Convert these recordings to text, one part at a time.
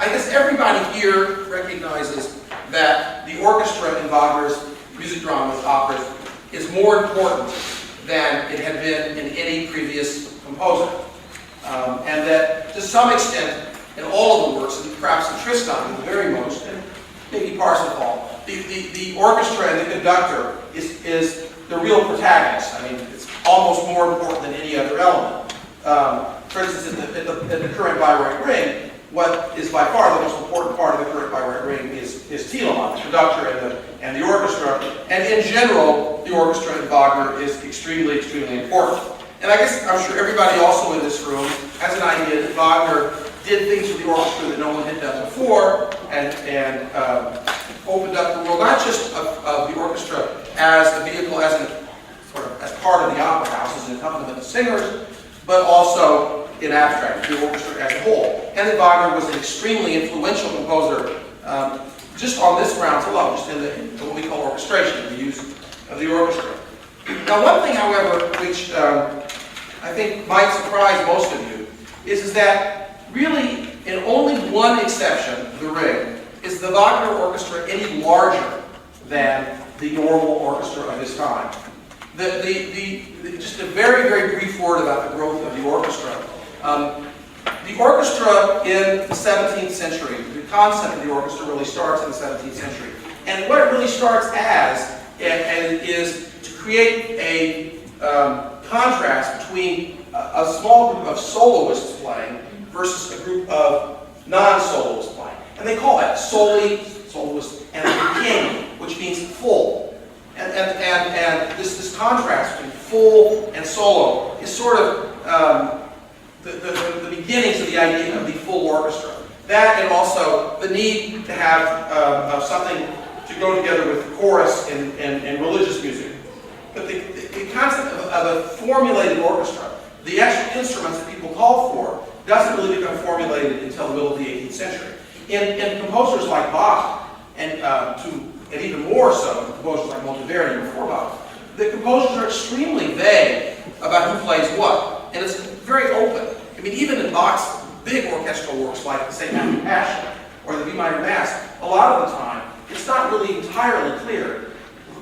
I guess everybody here recognizes that the orchestra in Wagner's music dramas, operas, is more important than it had been in any previous composer. And that, to some extent, in all of the works, and perhaps in Tristan the very most, and maybe Parsifal, the orchestra and the conductor is the real protagonist. I mean, it's almost more important than any other element. For instance, in the current Bayreuth Ring, what is by far the most important part of the current Bayreuth Ring is Telemann, the conductor and the orchestra. And in general, the orchestra in Wagner is extremely, extremely important. And I guess I'm sure everybody also in this room has an idea that Wagner did things with the orchestra that no one had done before, and opened up the world not just of the orchestra as a vehicle, as part of the opera house, as an accompaniment of singers, but also in abstract, the orchestra as a whole. And that Wagner was an extremely influential composer, just on this grounds alone, just in what we call orchestration, the use of the orchestra. Now, one thing, however, which I think might surprise most of you, is that really, in only one exception, the Ring, is the Wagner orchestra any larger than the normal orchestra of his time. Just a very, very brief word about the growth of the orchestra. The orchestra in the 17th century, the concept of the orchestra really starts in the 17th century. And what it really starts as is to create a contrast between a small group of soloists playing versus a group of non-soloists playing. And they call that soli, soloist, and pieno, which means full. And this contrast between full and solo is sort of the beginnings of the idea of the full orchestra. That, and also the need to have something to go together with chorus and religious music. But the concept of a formulated orchestra, the extra instruments that people call for, doesn't really become formulated until the middle of the 18th century. In composers like Bach, and even more so, composers like Monteverdi before Bach, the composers are extremely vague about who plays what, and it's very open. I mean, even in Bach's big orchestral works like the St. Matthew Passion or the B minor Mass, a lot of the time, it's not really entirely clear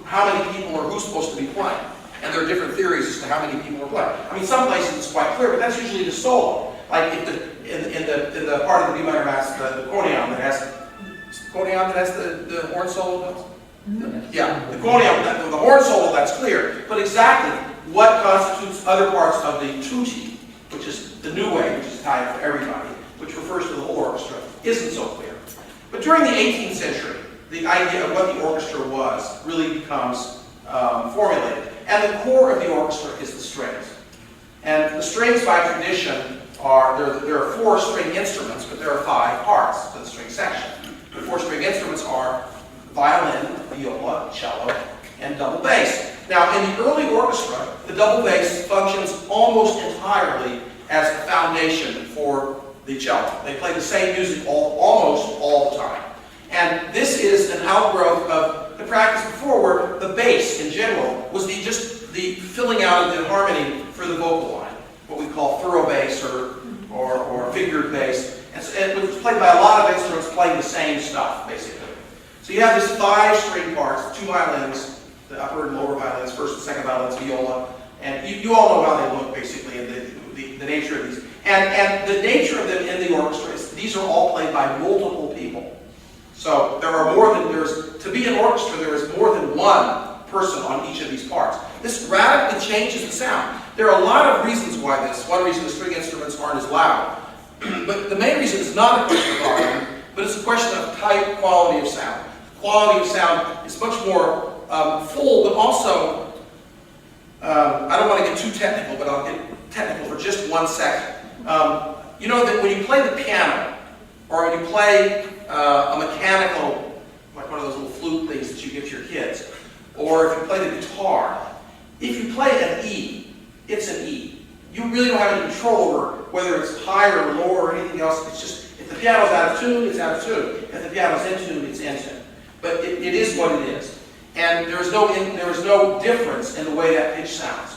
how many people or who's supposed to be playing. And there are different theories as to how many people are playing. I mean, some places it's quite clear, but that's usually the solo. Like in the part of the B minor Mass, the Corneon that has the horn solo. Yeah, the Corneon, the horn solo, that's clear. But exactly what constitutes other parts of the tutti, which is the new way, which is Italian for everybody, which refers to the whole orchestra, isn't so clear. But during the 18th century, the idea of what the orchestra was really becomes formulated. And the core of the orchestra is the strings. And the strings, by tradition, there are 4 string instruments, but there are 5 parts to the string section. The 4 string instruments are violin, viola, cello, and double bass. Now, in the early orchestra, the double bass functions almost entirely as a foundation for the cello. They play the same music almost all the time. And this is an outgrowth of the practice before, where the bass, in general, was just the filling out of the harmony for the vocal line, what we call thorough bass or figured bass. And it was played by a lot of instruments playing the same stuff, basically. So you have this 5 string parts, 2 violins, the upper and lower violins, first and second violins, viola, and you all know how they look, basically, and the nature of these. And the nature of them in the orchestra is these are all played by multiple people. So there are to be an orchestra, there is more than one person on each of these parts. This radically changes the sound. There are a lot of reasons why this. One reason the string instruments aren't as loud. But the main reason is not a question of volume, but it's a question of type, quality of sound. Quality of sound is much more full, but also, I don't want to get too technical, but I'll get technical for just 1 second. You know that when you play the piano, or when you play a mechanical, like one of those little flute things that you give to your kids, or if you play the guitar, if you play an E, it's an E. You really don't have any control over whether it's higher or lower or anything else. It's just, if the piano's out of tune, it's out of tune. If the piano's in tune, it's in tune. But it is what it is. And there is no difference in the way that pitch sounds.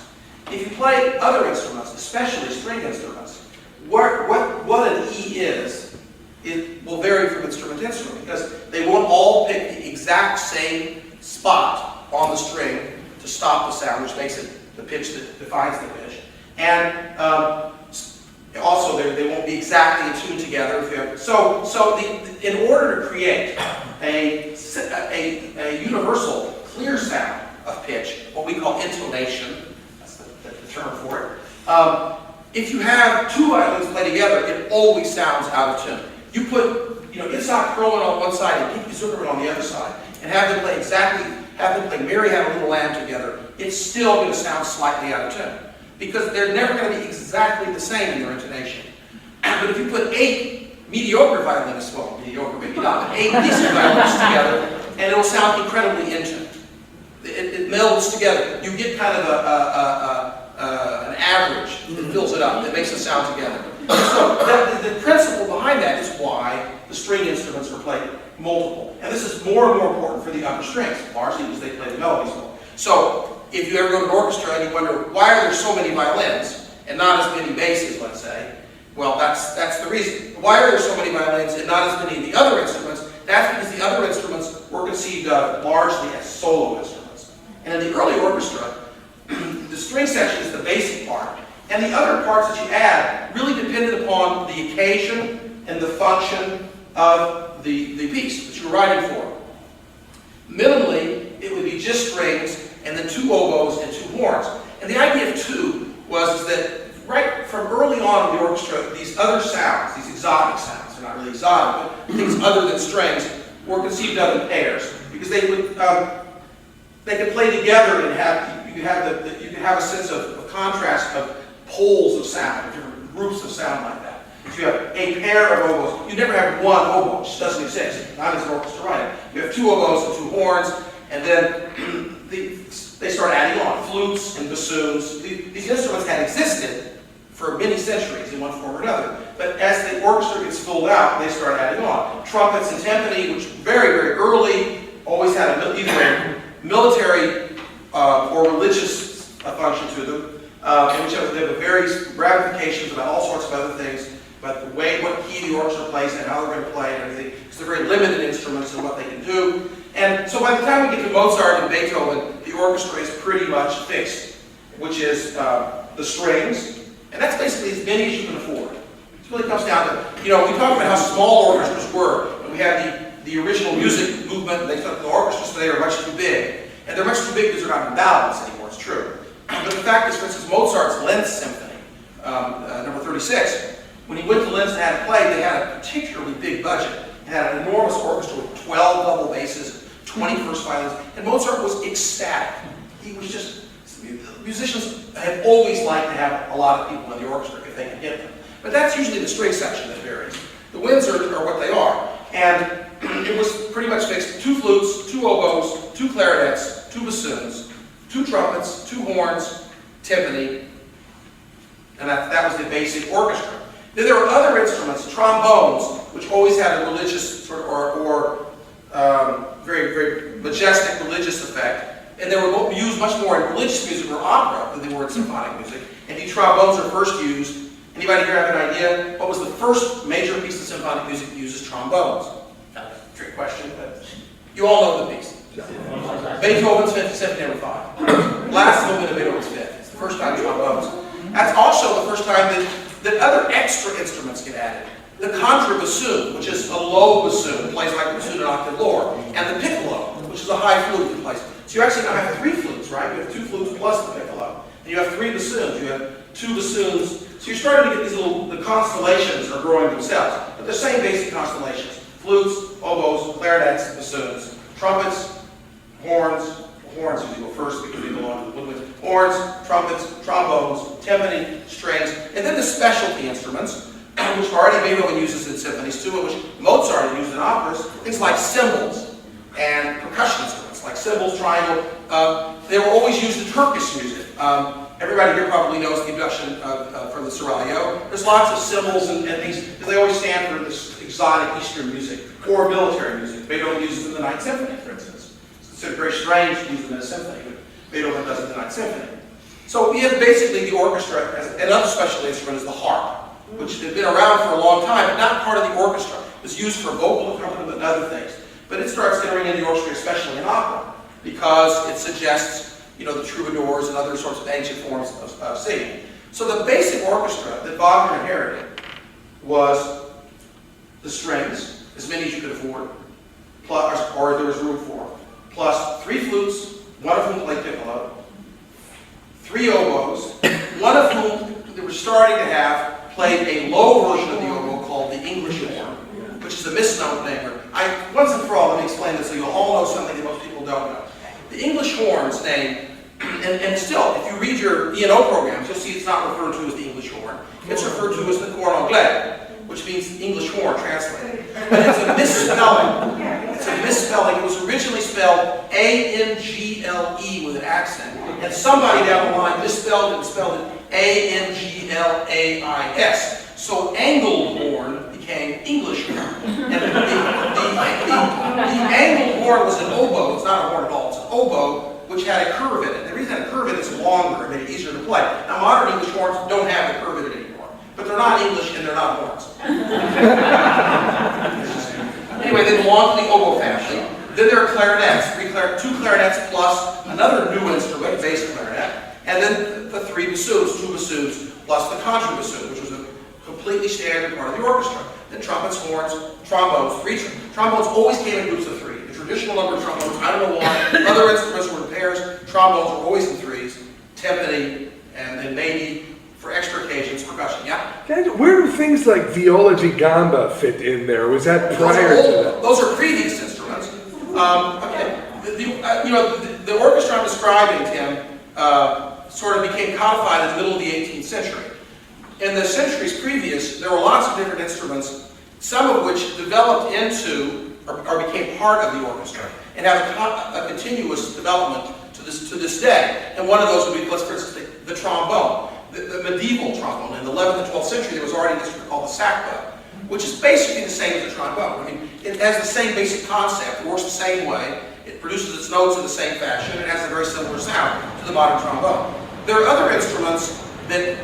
If you play other instruments, especially string instruments, what an E is it will vary from instrument to instrument because they won't all pick the exact same spot on the string to stop the sound, which makes it the pitch that defines the pitch. And also, they won't be exactly attuned together. If you have, in order to create a universal, clear sound of pitch, what we call intonation, that's the term for it. If you have two violins play together, it always sounds out of tune. You put, Itzhak Perlman on one side and Pinky Zuckerman on the other side, and have them play Mary Had a Little Lamb together, it's still going to sound slightly out of tune. Because they're never going to be exactly the same in their intonation. But if you put 8 mediocre violinists, well, mediocre maybe not, but 8 decent violinists together, and it'll sound incredibly intimate. It melds together. You get kind of an average that fills it up, that makes it sound together. So the principle behind that is why the string instruments are played multiple. And this is more and more important for the upper strings, largely because they play the melodies more. So if you ever go to an orchestra and you wonder, why are there so many violins and not as many basses, let's say, well, that's the reason. Why are there so many violins and not as many of the other instruments? That's because the other instruments were conceived of largely as solo instruments. And in the early orchestra, the string section is the basic part, and the other parts that you add really depended upon the occasion and the function of the piece that you were writing for. Minimally, it would be just strings, and then 2 oboes and 2 horns. And the idea of 2 was that right from early on in the orchestra, these other sounds, these exotic sounds, they're not really exotic, but things other than strings, were conceived of in pairs because they could play together and you could have a sense of contrast of poles of sound, different groups of sound like that. If you have a pair of oboes, you never have one oboe, which doesn't exist, not as an orchestra writing. You have 2 oboes and 2 horns, and then they start adding on flutes and bassoons. These instruments had existed for many centuries in one form or another, but as the orchestra gets filled out, they start adding on. Trumpets and timpani, which very, very early always had either a military or religious function to them, in which they have various ramifications about all sorts of other things, but the way, what key the orchestra plays and how they're going to play and everything, because they're very limited instruments in what they can do. And so by the time we get to Mozart and Beethoven, the orchestra is pretty much fixed, which is the strings, and that's basically as many as you can afford. It really comes down to, we talk about how small orchestras were, and we had the original music movement, and they thought the orchestras today are much too big. And they're much too big because they're not in balance anymore, it's true. But the fact is, for instance, Mozart's Linz Symphony, number 36, when he went to Linz and had it played, they had a particularly big budget. It had an enormous orchestra with 12 double basses, 20 first violins, and Mozart was ecstatic. He was just, musicians have always liked to have a lot of people in the orchestra if they can get them. But that's usually the string section that varies. The winds are what they are. And it was pretty much fixed. 2 flutes, 2 oboes, 2 clarinets, 2 bassoons, 2 trumpets, 2 horns, timpani, and that was the basic orchestra. Then there were other instruments, trombones, which always had a religious sort of, or very, very majestic religious effect. And they were used much more in religious music or opera than they were in symphonic music. And these trombones are first used. Anybody here have an idea? What was the first major piece of symphonic music that uses trombones? Kind of a trick question, but you all know the piece. Beethoven's Fifth Symphony No. 5. Last movement of Beethoven's Fifth. It's the first time trombones. That's also the first time that other extra instruments get added. The contrabassoon, which is a low bassoon, plays like the bassoon an octave lower, and the piccolo, which is a high flute that plays. So you actually now have 3 flutes, right? You have 2 flutes plus the piccolo. And you have 3 bassoons. You have 2 bassoons. So you're starting to get these the constellations are growing themselves. But the same basic constellations. Flutes, oboes, clarinets, bassoons, trumpets, horns. Horns usually go first because they belong to the woodwinds. Horns, trumpets, trombones, timpani, strings, and then the specialty instruments, which already Beethoven uses in symphonies too, and which Mozart used in operas, things like cymbals and percussion instruments, like cymbals, triangle. They were always used in Turkish music. Everybody here probably knows the abduction from the Seraglio. There's lots of cymbals and things, because they always stand for this exotic Eastern music or military music. Beethoven uses in the Ninth Symphony, for instance. It's considered very strange to use them in a symphony, but Beethoven does it in the Ninth Symphony. So we have basically the orchestra, as another special instrument is the harp, which had been around for a long time, but not part of the orchestra. was used for vocal accompaniment and other things. But it starts entering into the orchestra, especially in opera, because it suggests, the troubadours and other sorts of ancient forms of singing. So the basic orchestra that Wagner inherited was the strings, as many as you could afford, plus, or there was room for, plus 3 flutes, one of whom played piccolo, 3 oboes, one of whom they were starting to have played a low version of the oboe called the English horn, which is a misnomer. Once and for all, let me explain this so you'll all know something that most people don't know. The English horn's name, and still, if you read your E&O programs, you'll see it's not referred to as the English horn. It's referred to as the corn anglais, which means English horn translated. But it's a misspelling. It's a misspelling. It was originally spelled A-N-G-L-E with an accent. And somebody down the line misspelled it and spelled it A-N-G-L-A-I-S. So angled horn became English horn. And the angled horn was an oboe. It's not a horn at all. It's an oboe which had a curve in it. The reason it had a curve in it is longer and made it easier to play. Now modern English horns don't have the curve in it anymore. But they're not English and they're not horns. Anyway, they belong to the oboe family. Then there are clarinets, 2 clarinets plus another new instrument, bass clarinet, and then the 3 bassoons, 2 bassoons plus the contrabassoon, which was a completely standard part of the orchestra. Then trumpets, horns, trombones, 3 trombones always came in groups of 3. The traditional number of trombones, I don't know why. Other instruments were in pairs. Trombones were always in 3s, timpani, and then maybe for extra occasions, percussion. Yeah? Where do things like viola di gamba fit in there? Was that prior to that? Those are previous instruments. Okay. The orchestra I'm describing, Tim, sort of became codified in the middle of the 18th century. In the centuries previous, there were lots of different instruments, some of which developed into or became part of the orchestra and have a continuous development to this day. And one of those would be, let's for instance, take the trombone. The medieval trombone. In the 11th and 12th century, there was already an instrument called the sackbut, which is basically the same as the trombone. I mean, it has the same basic concept. It works the same way. It produces its notes in the same fashion. It has a very similar sound to the modern trombone. There are other instruments that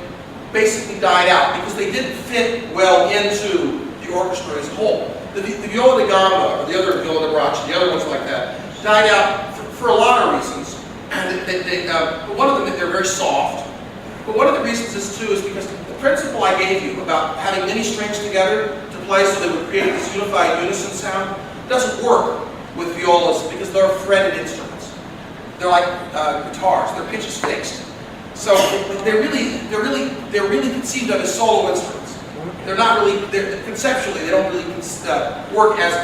basically died out because they didn't fit well into the orchestra as a whole. The viola da gamba, or the other viola da braccio, the other ones like that, died out for a lot of reasons. And but one of them, they're very soft. But one of the reasons is too is because the principle I gave you about having many strings together to play so they would create this unified unison sound doesn't work with violas because they're fretted instruments. They're like guitars. Their pitch is fixed. So they're really conceived of as solo instruments. They're not really conceptually. They don't really work as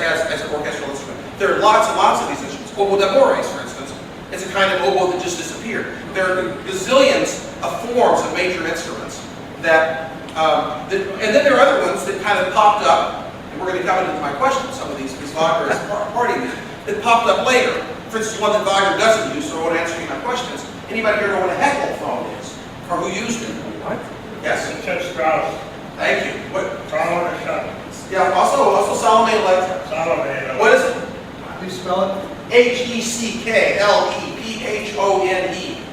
an orchestral instrument. There are lots and lots of these instruments. Oboe d'amores, for instance, is a kind of oboe that just disappeared. There are gazillions of forms of major instruments and then there are other ones that kind of popped up, and we're going to come into my questions, some of these Wagner is party music, that popped up later. For instance, one that Wagner doesn't use, so I won't answer you my questions. Anybody here know what a heckle phone is? Or who used it? What? Yes? Strauss. Thank you. What? Solomon or Shop. Yeah, also Salome Electra. Solomon. What is it? How do you spell it? H-E-C-K-L-E-P-H-O-N-E.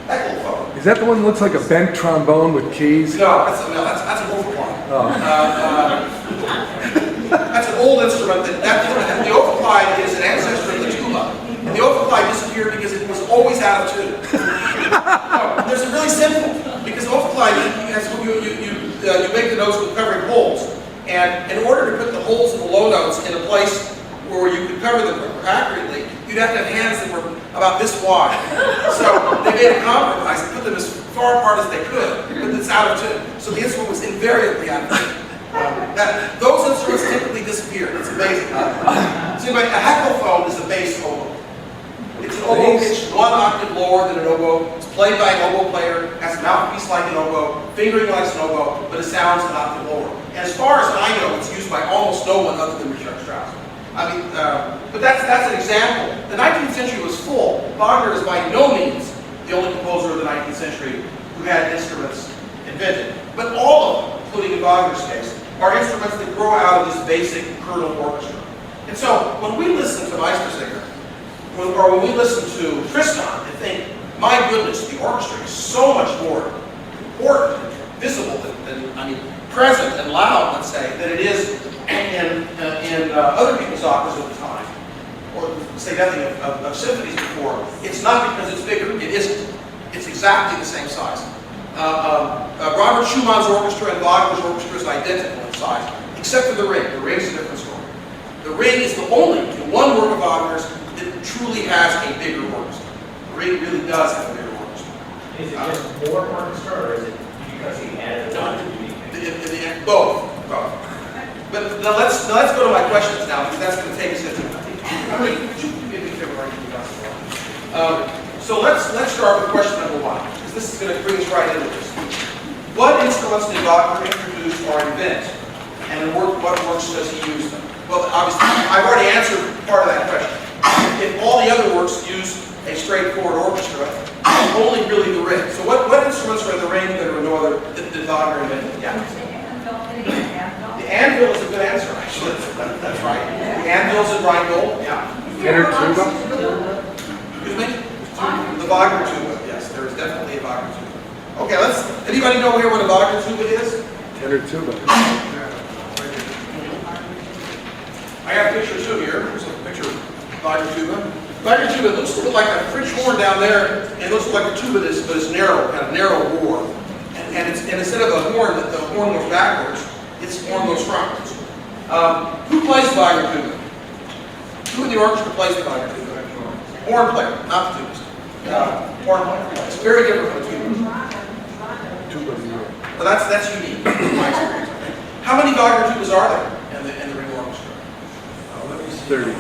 Heckle phone. Is that the one that looks like a bent trombone with keys? No, that's an overclock. Oh. That's an old instrument. The overclock is an ancestor of the tuba. And the overclock disappeared because it was always out of tune. No, there's a really simple, because overclock, you make the notes with covering holes. And in order to put the holes in the low notes in a place where you could cover them accurately, you'd have to have hands that were about this wide. So they made a compromise and put them as far apart as they could, but it's out of tune. So the instrument was invariably out of tune. Those instruments typically disappeared. It's amazing. So anyway, a heckelphone is a bass oboe. It's an oboe pitched 1 octave lower than an oboe. It's played by an oboe player, has a mouthpiece like an oboe, fingering like an oboe, but it sounds an octave lower. And as far as I know, it's used by almost no one other than Richard Strauss. I mean, but that's an example. The 19th century was full. Wagner is by no means the only composer of the 19th century who had instruments invented. But all of them, including in Wagner's case, are instruments that grow out of this basic kernel orchestra. And so, when we listen to Meistersinger, or when we listen to Tristan and think, my goodness, the orchestra is so much more important and visible than present and loud, let's say, than it is in other people's operas of the time, or say nothing of symphonies before, it's not because it's bigger. It isn't. It's exactly the same size. Robert Schumann's orchestra and Wagner's orchestra is identical in size, except for the ring. The ring's a different story. The ring is the only one work of Wagner's that truly has a bigger orchestra. The ring really does have a bigger orchestra. Is it just more orchestra, or is it because he added a lot of unique things? Both. But now let's go to my questions now, because that's going to take us into. So let's start with question number one, because this is going to bring us right into this. What instruments did Wagner introduce or invent, and what works does he use them? Well, obviously, I've already answered part of that question. If all the other works use a straightforward orchestra, only really the ring. So what instruments are in the ring that are no other that Wagner invented? Yeah. The anvil is a good answer, actually. That's right. The anvil's in Rheingold. Yeah. Tenor tuba? Excuse me? The Wagner tuba. Yes, there is definitely a Wagner tuba. Okay, anybody know here what a Wagner tuba is? Tenor tuba. I have a picture too here. Here's a picture of Wagner tuba. Wagner tuba looks a little like a French horn down there, and it looks like a tuba but it's narrow, kind of narrow bore. And instead of a horn that the horn goes backwards, its horn goes frontwards. Who plays the Wagner tuba? Who in the orchestra plays the Wagner tuba? Horn player, not the tubist. Horn player. It's very different from a tubist. But that's unique in my experience. How many Wagner tubas are there in the ring orchestra? 30.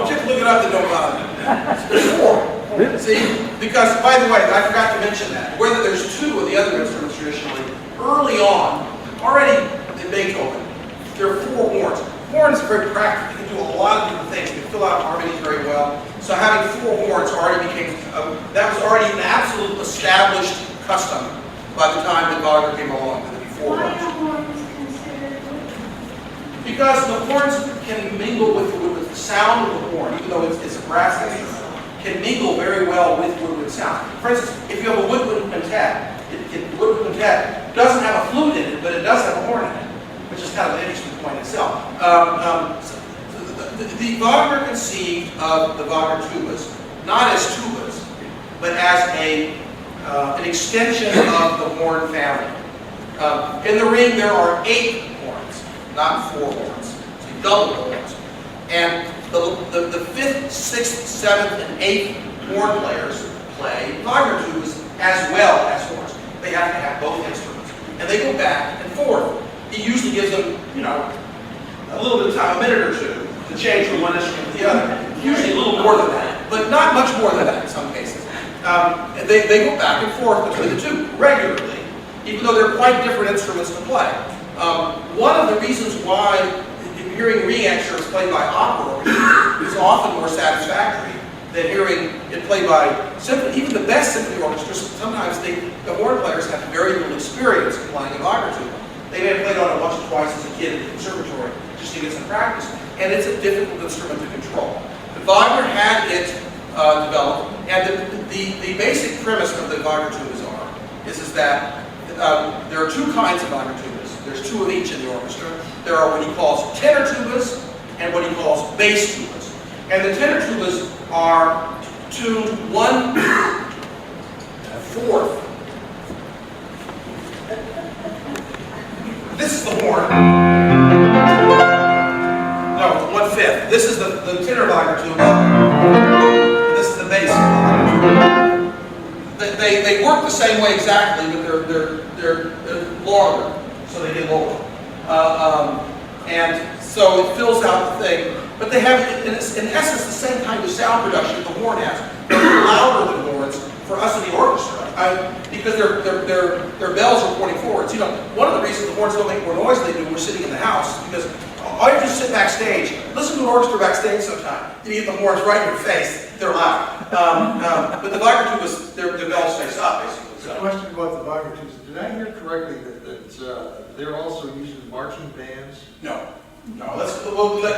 Just look it up and don't bother. There's 4. See, because by the way, I forgot to mention that. Whether there's 2 of the other instruments traditionally, early on, already in Beethoven, there are 4 horns. Horns are very practical. You can do a lot of different things. You can fill out harmonies very well. So having 4 horns already became, that was already an absolute established custom by the time that Wagner came along, that there'd be 4 horns. Because the horns can mingle with the sound of the horn, even though it's a brass instrument, can mingle very well with woodwind sound. For instance, if you have a woodwind quintet, the woodwind quintet doesn't have a flute in it, but it does have a horn in it, which is kind of an interesting point itself. The Wagner conceived of the Wagner tubas not as tubas, but as an extension of the horn family. In the ring, there are 8 horns, not 4 horns. So you double the horns. And the 5th, 6th, 7th, and 8th horn players play Wagner tubas as well as horns. They have to have both instruments. And they go back and forth. He usually gives them, a little bit of time, a minute or 2, to change from one instrument to the other. Usually a little more than that, but not much more than that in some cases. They go back and forth between the 2 regularly, even though they're quite different instruments to play. One of the reasons why hearing ring excerpts played by opera orchestra is often more satisfactory than hearing it played by symphony. Even the best symphony orchestras, sometimes the horn players have very little experience in playing a Wagner tuba. They may have played on it once or twice as a kid at the conservatory just to get some practice, and it's a difficult instrument to control. But Wagner had it developed, and the basic premise of the Wagner tubas is that there are 2 kinds of Wagner tubas. There's 2 of each in the orchestra. There are what he calls tenor tubas and what he calls bass tubas. And the tenor tubas are tuned 1/4. This is the horn. No, 1/5. This is the tenor Wagner tuba. This is the bass Wagner tuba. They work the same way exactly, but they're longer, so they get lower. And so it fills out the thing. But they have, in essence, the same kind of sound production the horn has. They're louder than horns for us in the orchestra, because their bells are pointing forwards. One of the reasons the horns don't make more noise than they do when we're sitting in the house is because all you have to do is sit backstage. Listen to an orchestra backstage sometime. You get the horns right in your face. They're loud. But the Wagner tubas, their bells face up, basically. A question about the Wagner tubas. Did I hear correctly that they're also used in marching bands? No. Let's go to the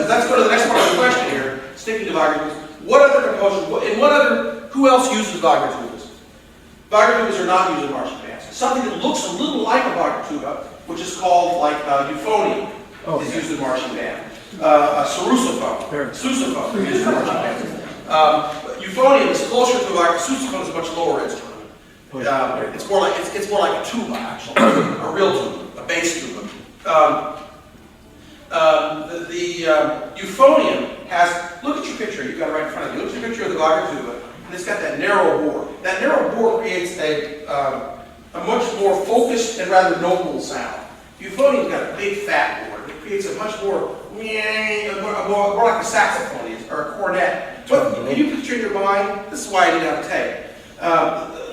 next part of the question here. Sticking to Wagner tubas. What other composers? Who else uses Wagner tubas? Wagner tubas are not used in marching bands. Something that looks a little like a Wagner tuba which is called like euphonium, is used in marching band. Sousaphone is used in marching band. Euphonium is closer to like sousaphone is a much lower instrument. It's more like a tuba actually, a real tuba, a bass tuba. The euphonium has, look at your picture, you've got it right in front of you. Look at your picture of the Wagner tuba, and it's got that narrow bore. That narrow bore creates a much more focused and rather noble sound. Euphonium's got a big fat bore. It creates a much more like a saxophone is, or a cornet. But can you picture in your mind? This is why I didn't have a tape.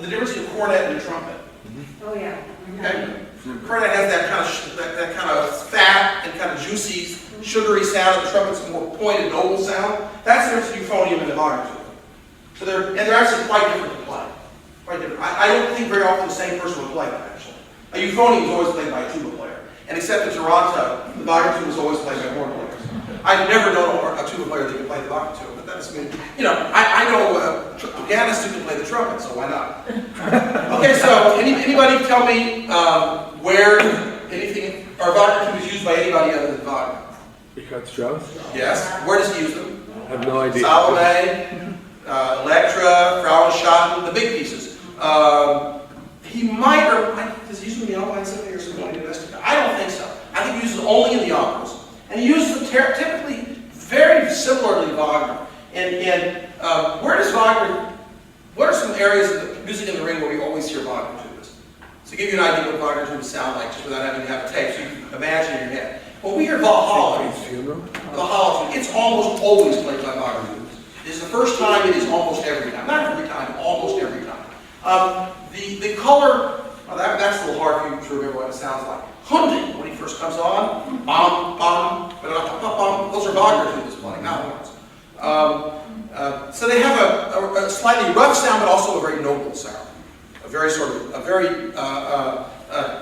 The difference between a cornet and a trumpet. Oh, yeah. Okay. Cornet has that kind of fat and kind of juicy, sugary sound. The trumpet's a more pointed, noble sound. That's the difference between euphonium and the Wagner tuba. So they're actually quite different to play. Quite different. I don't think very often the same person would play them actually. A euphonium is always played by a tuba player, and except in Toronto, the Wagner tuba is always played by horn players. I've never known a tuba player that can play the Wagner tuba, but that doesn't mean, I know a pianist who can play the trumpet, so why not? Okay, so anybody tell me where anything, are Wagner tubas used by anybody other than Wagner? Richard Strauss? Yes. Where does he use them? I have no idea. Salome, Electra, Frauenschatten, the big pieces. He might, or does he use them in the Alpine Symphony or Symphony Domestica? I don't think so. I think he uses them only in the operas. And he uses them typically very similarly to Wagner. And where does Wagner, what are some areas of the music in the ring where we always hear Wagner tubas? So to give you an idea what Wagner tubas sound like, just without having to have a tape, so you can imagine in your head. When we hear Valhalla, it's almost always played by Wagner tubas. This is the first time, it is almost every time. Not every time, almost every time. The color, well, that's a little hard for you to remember what it sounds like. Hunting, when he first comes on, bum, bum, ba-da-da-da-bum, those are Wagner tubas playing, not horns. So they have a slightly rough sound, but also a very noble sound. A very sort of,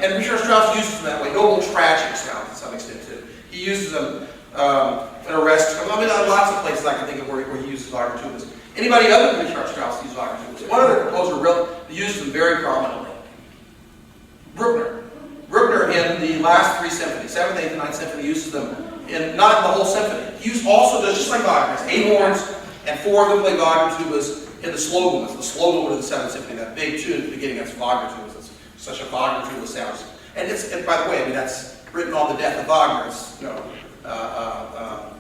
and Richard Strauss uses them that way, noble, tragic sound to some extent too. He uses them in arrests. I mean, lots of places I can think of where he uses Wagner tubas. Anybody other than Richard Strauss uses Wagner tubas? One other composer uses them very prominently. Bruckner in the last three symphonies, 7th, 8th, and 9th symphony, uses them not in the whole symphony. He also does just like Wagner, has 8 horns, and 4 of them play Wagner tubas in the slow movements. The slow movement of the 7th symphony, that big tune at the beginning, that's Wagner tubas. It's such a Wagner tuba sound. And by the way, I mean that's written on the death of Wagner.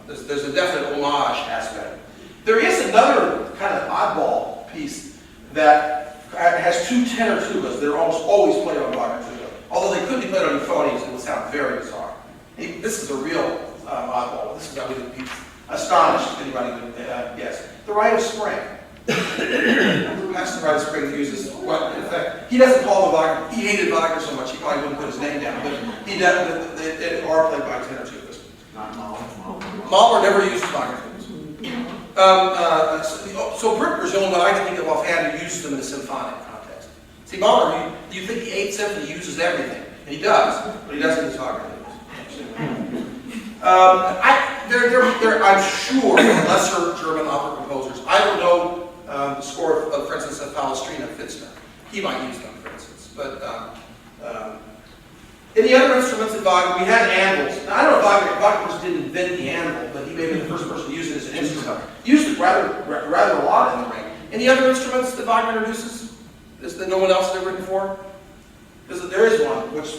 It's, there's a definite homage aspect. There is another kind of oddball piece that has 2 tenor tubas that are almost always played on Wagner tuba. Although they could be played on euphoniums, it would sound very bizarre. This is a real oddball. This is going to be astonished if anybody would guess. The Rite of Spring. Master Rite of Spring uses what, in fact, he doesn't call the Wagner. He hated Wagner so much he probably wouldn't put his name down, but he does. They are played by tenor tubas. Mahler never used Wagner tubas. So Bruckner's the only one I can think of offhand who uses them in a symphonic context. See, Mahler, you think the 8th Symphony uses everything, and he does, but he doesn't use Wagner tubas. I'm sure, lesser German opera composers. I don't know the score of, for instance, of Palestrina Pfitzner. He might use them, for instance. But any other instruments that Wagner, we had anvils. Now, I don't know if Wagner didn't invent the anvil, but he may be the first person to use it as an instrument. He used it rather a lot in the ring. Any other instruments that Wagner introduces that no one else has ever written for? Because there is one, which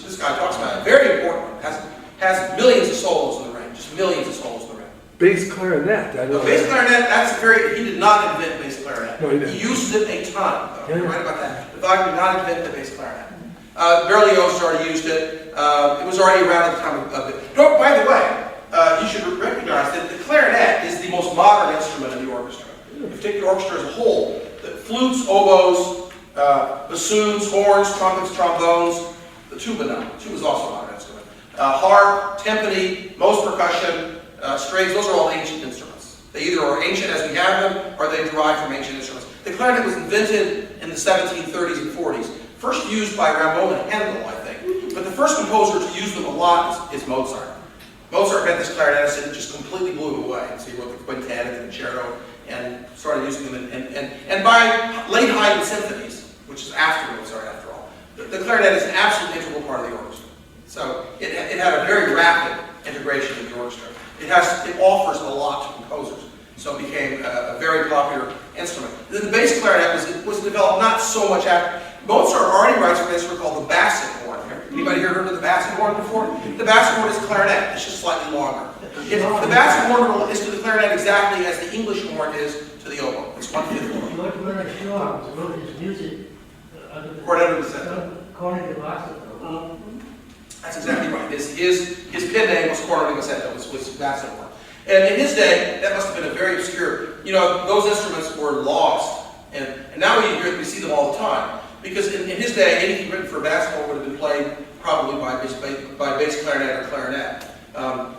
this guy talks about. Very important one. Has millions of solos in the ring. Just millions of solos in the ring. Bass clarinet. I know. Bass clarinet, he did not invent bass clarinet. No, he didn't. He uses it a ton, though. Yeah. You're right about that. But Wagner did not invent the bass clarinet. Berlioz already used it. It was already around at the time of it. By the way, you should recognize that the clarinet is the most modern instrument in the orchestra. If you take the orchestra as a whole, the flutes, oboes, bassoons, horns, trumpets, trombones, the tuba now. The tuba is also a modern instrument. Harp, timpani, most percussion, strings, those are all ancient instruments. They either are ancient as we have them, or they derive from ancient instruments. The clarinet was invented in the 1730s and 40s. First used by Rameau and Handel, I think. But the first composer to use them a lot is Mozart. Mozart met this clarinetist and it just completely blew him away. So he wrote the quintet and the concerto and started using them. And by late Haydn symphonies, which is after Mozart after all, the clarinet is an absolutely integral part of the orchestra. So it had a very rapid integration in the orchestra. It offers a lot to composers. So it became a very popular instrument. Then the bass clarinet was developed not so much after. Mozart already writes for an instrument called the basset horn. Anybody here heard of the basset horn before? The basset horn is clarinet. It's just slightly longer. The basset horn is to the clarinet exactly as the English horn is to the oboe. It's 1/5 horn. You weren't very sure about his music. Cornetto di Sette. According to Wagner. That's exactly right. His pen name was Cornetto di Sette, was basset horn. And in his day, that must have been a very obscure, those instruments were lost. And now we see them all the time. Because in his day, anything written for basset horn would have been played probably by bass clarinet or clarinet.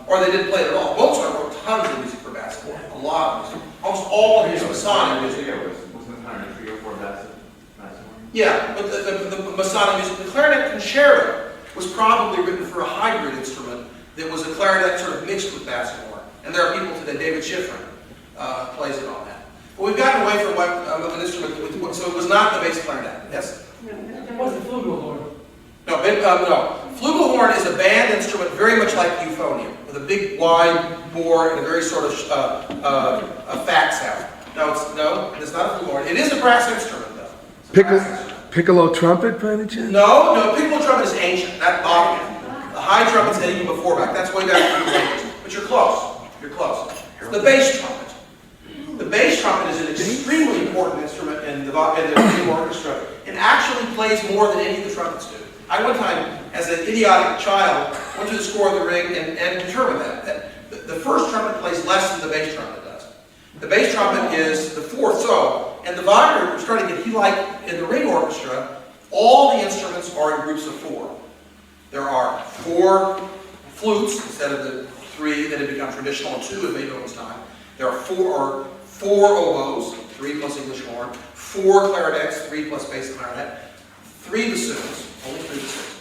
Or they didn't play it at all. Mozart wrote tons of music for basset horn, a lot of music. Almost all of his Masonic music. Wasn't it kind of 3 or 4 basset horn? Yeah, but the Masonic music, the clarinet concerto was probably written for a hybrid instrument that was a clarinet sort of mixed with basset horn. And there are people today, David Schifrin plays it on that. But we've gotten away from an instrument, so it was not the bass clarinet. Yes? What's the flugelhorn? No, no. Flugelhorn is a band instrument very much like euphonium, with a big wide bore and a very sort of a fat sound. No, it's not a flugelhorn. It is a brass instrument, though. It's a brass instrument. Piccolo trumpet, by any chance? No, piccolo trumpet is ancient. That's Wagner. The high trumpet's even before back. That's way back in the Middle Ages. But you're close. You're close. The bass trumpet. The bass trumpet is an extremely important instrument in the orchestra and actually plays more than any of the trumpets do. I one time, as an idiotic child, went to the score of the ring and determined that the first trumpet plays less than the bass trumpet does. The bass trumpet is the fourth. So, and the Wagner starting to get like in the ring orchestra, all the instruments are in groups of 4. There are 4 flutes instead of the 3 that had become traditional, and 2 in Beethoven's time. There are 4 oboes, 3 plus English horn, 4 clarinets, 3 plus bass clarinet, 3 bassoons, only 3 bassoons,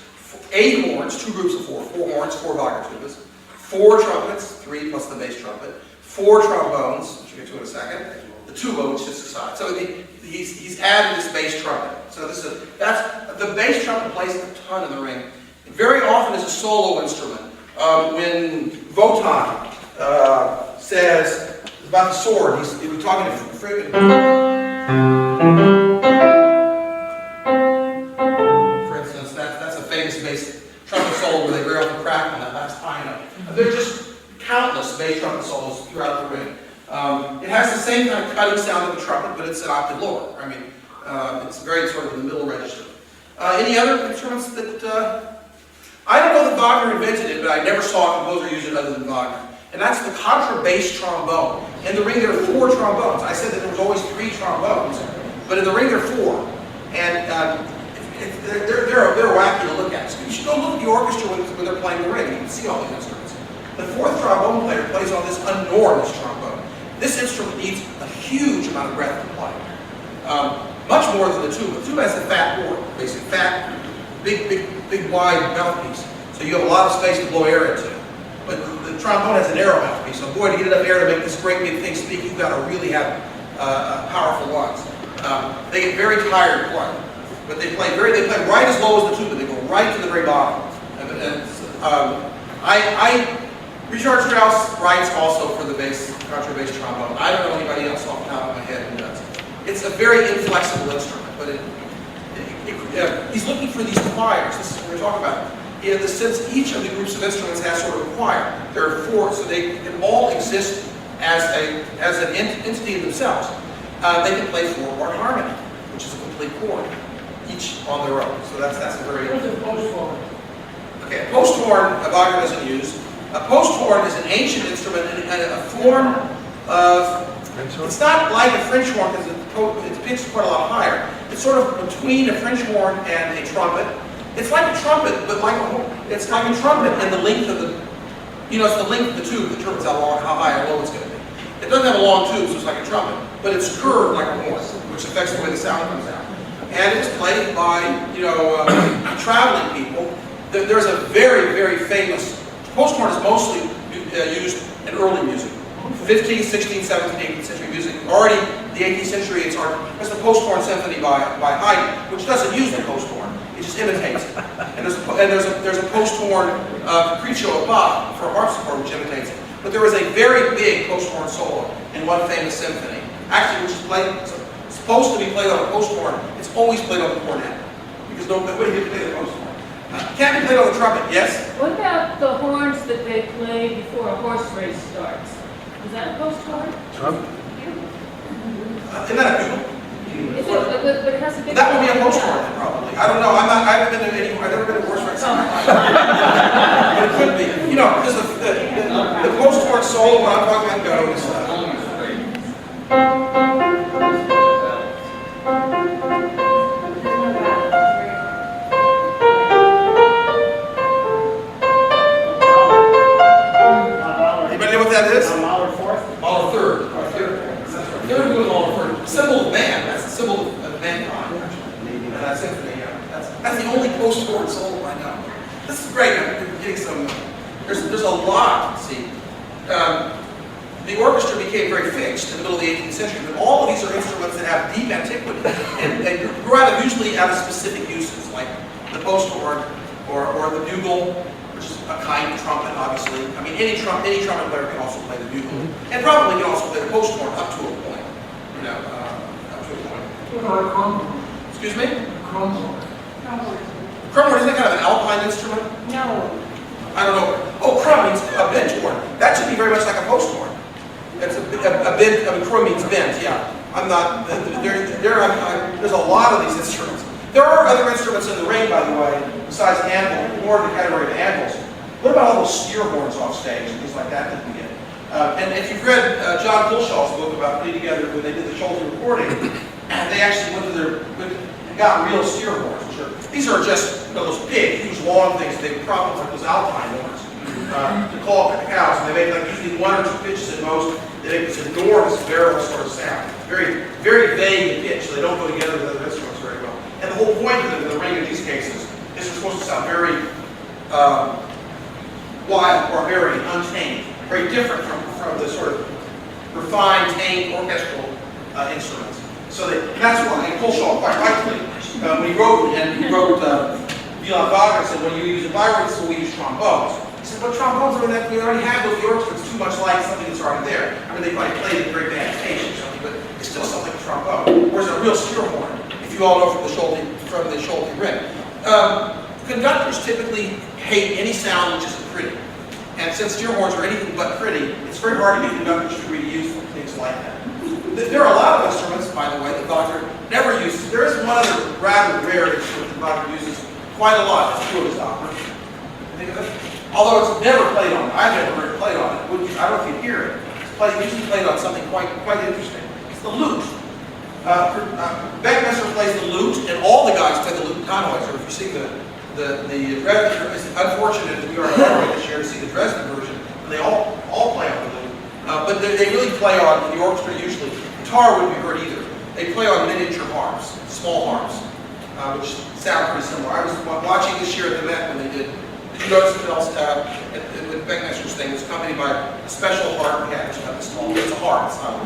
8 horns, 2 groups of 4, 4 horns, 4 Wagner tubas, 4 trumpets, 3 plus the bass trumpet, 4 trombones, which we'll get to in a second, the tuba, which sits aside. So he's added this bass trumpet. So the bass trumpet plays a ton in the ring. Very often is a solo instrument. When Wotan says about the sword, he was talking to Friggin. For instance, that's a famous bass trumpet solo where they very often crack on that last high note. There are just countless bass trumpet solos throughout the ring. It has the same kind of cutting sound of a trumpet, but it's an octave lower. I mean, it's very sort of in the middle register. Any other instruments that... I don't know that Wagner invented it, but I never saw a composer use it other than Wagner. And that's the contrabass trombone. In the ring there are 4 trombones. I said that there was always 3 trombones, but in the ring there are 4. And they're wacky to look at. So you should go look at the orchestra when they're playing the ring. You can see all these instruments. The 4th trombone player plays on this enormous trombone. This instrument needs a huge amount of breath to play. Much more than the tuba. The tuba has a fat bore, basically fat, big wide mouthpiece. So you have a lot of space to blow air into. But the trombone has a narrow mouthpiece. So boy, to get enough air to make this great big thing speak, you've got to really have powerful lungs. They get very tired playing. But they play right as low as the tuba. They go right to the very bottom. Richard Strauss writes also for the contrabass trombone. I don't know anybody else off the top of my head who does. It's a very inflexible instrument, but he's looking for these choirs. This is what we're talking about. In the sense, each of the groups of instruments has sort of a choir. There are 4, so they can all exist as an entity in themselves. They can play 4-part harmony, which is a complete chord, each on their own. So that's a very... What's a post horn? Okay, a post horn Wagner doesn't use. A post horn is an ancient instrument and a form of... It's not like a French horn because it pitches quite a lot higher. It's sort of between a French horn and a trumpet. It's like a trumpet, but it's like a trumpet in the length of the... it's the length of the tube that determines how high or low it's going to be. It doesn't have a long tube, so it's like a trumpet, but it's curved like a horn, which affects the way the sound comes out. And it's played by, traveling people. There's a very, very famous... Post horn is mostly used in early music. 15th, 16th, 17th, 18th century music. Already, the 18th century, it's the post horn symphony by Haydn, which doesn't use the post horn. It just imitates it. And there's a post horn capriccio above for a harpsichord which imitates it. But there is a very big post horn solo in one famous symphony, actually, which is supposed to be played on a post horn. It's always played on the cornet because nobody can play the post horn. Can't be played on the trumpet. Yes. What about the horns that they play before a horse race starts? Is that a post horn? Isn't that a bugle? Is it, but it has a big. That would be a post horn, then, probably. I don't know. I haven't been to any. I've never been to horse race. But it could be. You know, because the post horn solo when I'm talking about goes. Anybody know what that is? Mahler fourth? Mahler third. Third was Mahler third. Symbol of man. That's the symbol of mankind. And that's symphony. That's the only post horn solo I know. This is great. I'm getting some. There's a lot. See, the orchestra became very fixed in the middle of the 18th century, but all of these are instruments that have deep antiquity and grew usually out of specific uses, like the post horn or the bugle, which is a kind of trumpet, obviously. I mean, any trumpet player can also play the bugle, and probably can also play the post horn up to a point. You know, up to a point. What about crumble? Excuse me? Crumble. Crumhorn, isn't that kind of an alpine instrument? No. I don't know. Oh, crumb means a bent horn. That should be very much like a post horn. It's a bent, I mean, crumb means bent, yeah. I'm not, there's a lot of these instruments. There are other instruments in the ring, by the way, besides anvil, more in the category of anvils. What about all those steer horns off stage and things like that that we get? And if you've read John Kulshaw's book about putting together, when they did the Schulte recording, they actually went to got real steer horns. These are just those big, huge, long things. They were probably like those alpine horns to call up the cows. And they make like usually 1 or 2 pitches at most. They make this enormous barrel sort of sound. Very, very vague in pitch, so they don't go together with other instruments very well. And the whole point of the ring in these cases is they're supposed to sound very wild, barbarian, untamed, very different from the sort of refined, tamed orchestral instruments. So that's why, and Kulshaw quite rightly, when he wrote Wagner said, when you use a violin, so we use trombones. He said, but trombones are that we already have those. The orchestra. It's too much like something that's already there. I mean, they might play it in very bad taste or something, but it still sounds like a trombone. Whereas a real steer horn, if you all know from the Schulte ring. Conductors typically hate any sound which isn't pretty. And since steer horns are anything but pretty, it's very hard to get conductors to really use things like that. There are a lot of instruments, by the way, that Wagner never uses. There is one other rather rare instrument that Wagner uses quite a lot. It's true of his opera. Think of it? Although it's never played on. I've never heard it played on it. I don't know if you hear it. It's usually played on something quite interesting. It's the lute. Beckmesser plays the lute, and all the guys play the lute in Tannhäuser. If you see the Dresden, it's unfortunate that we are not this year to see the Dresden version, and they all play on the lute. But they really play on, in the orchestra usually, guitar wouldn't be heard either. They play on miniature harps, small harps, which sound pretty similar. I was watching this year at the Met when they did you notice that else with Beckmesser's thing was accompanied by a special harp we had, which is not this small. It's a harp, it's not a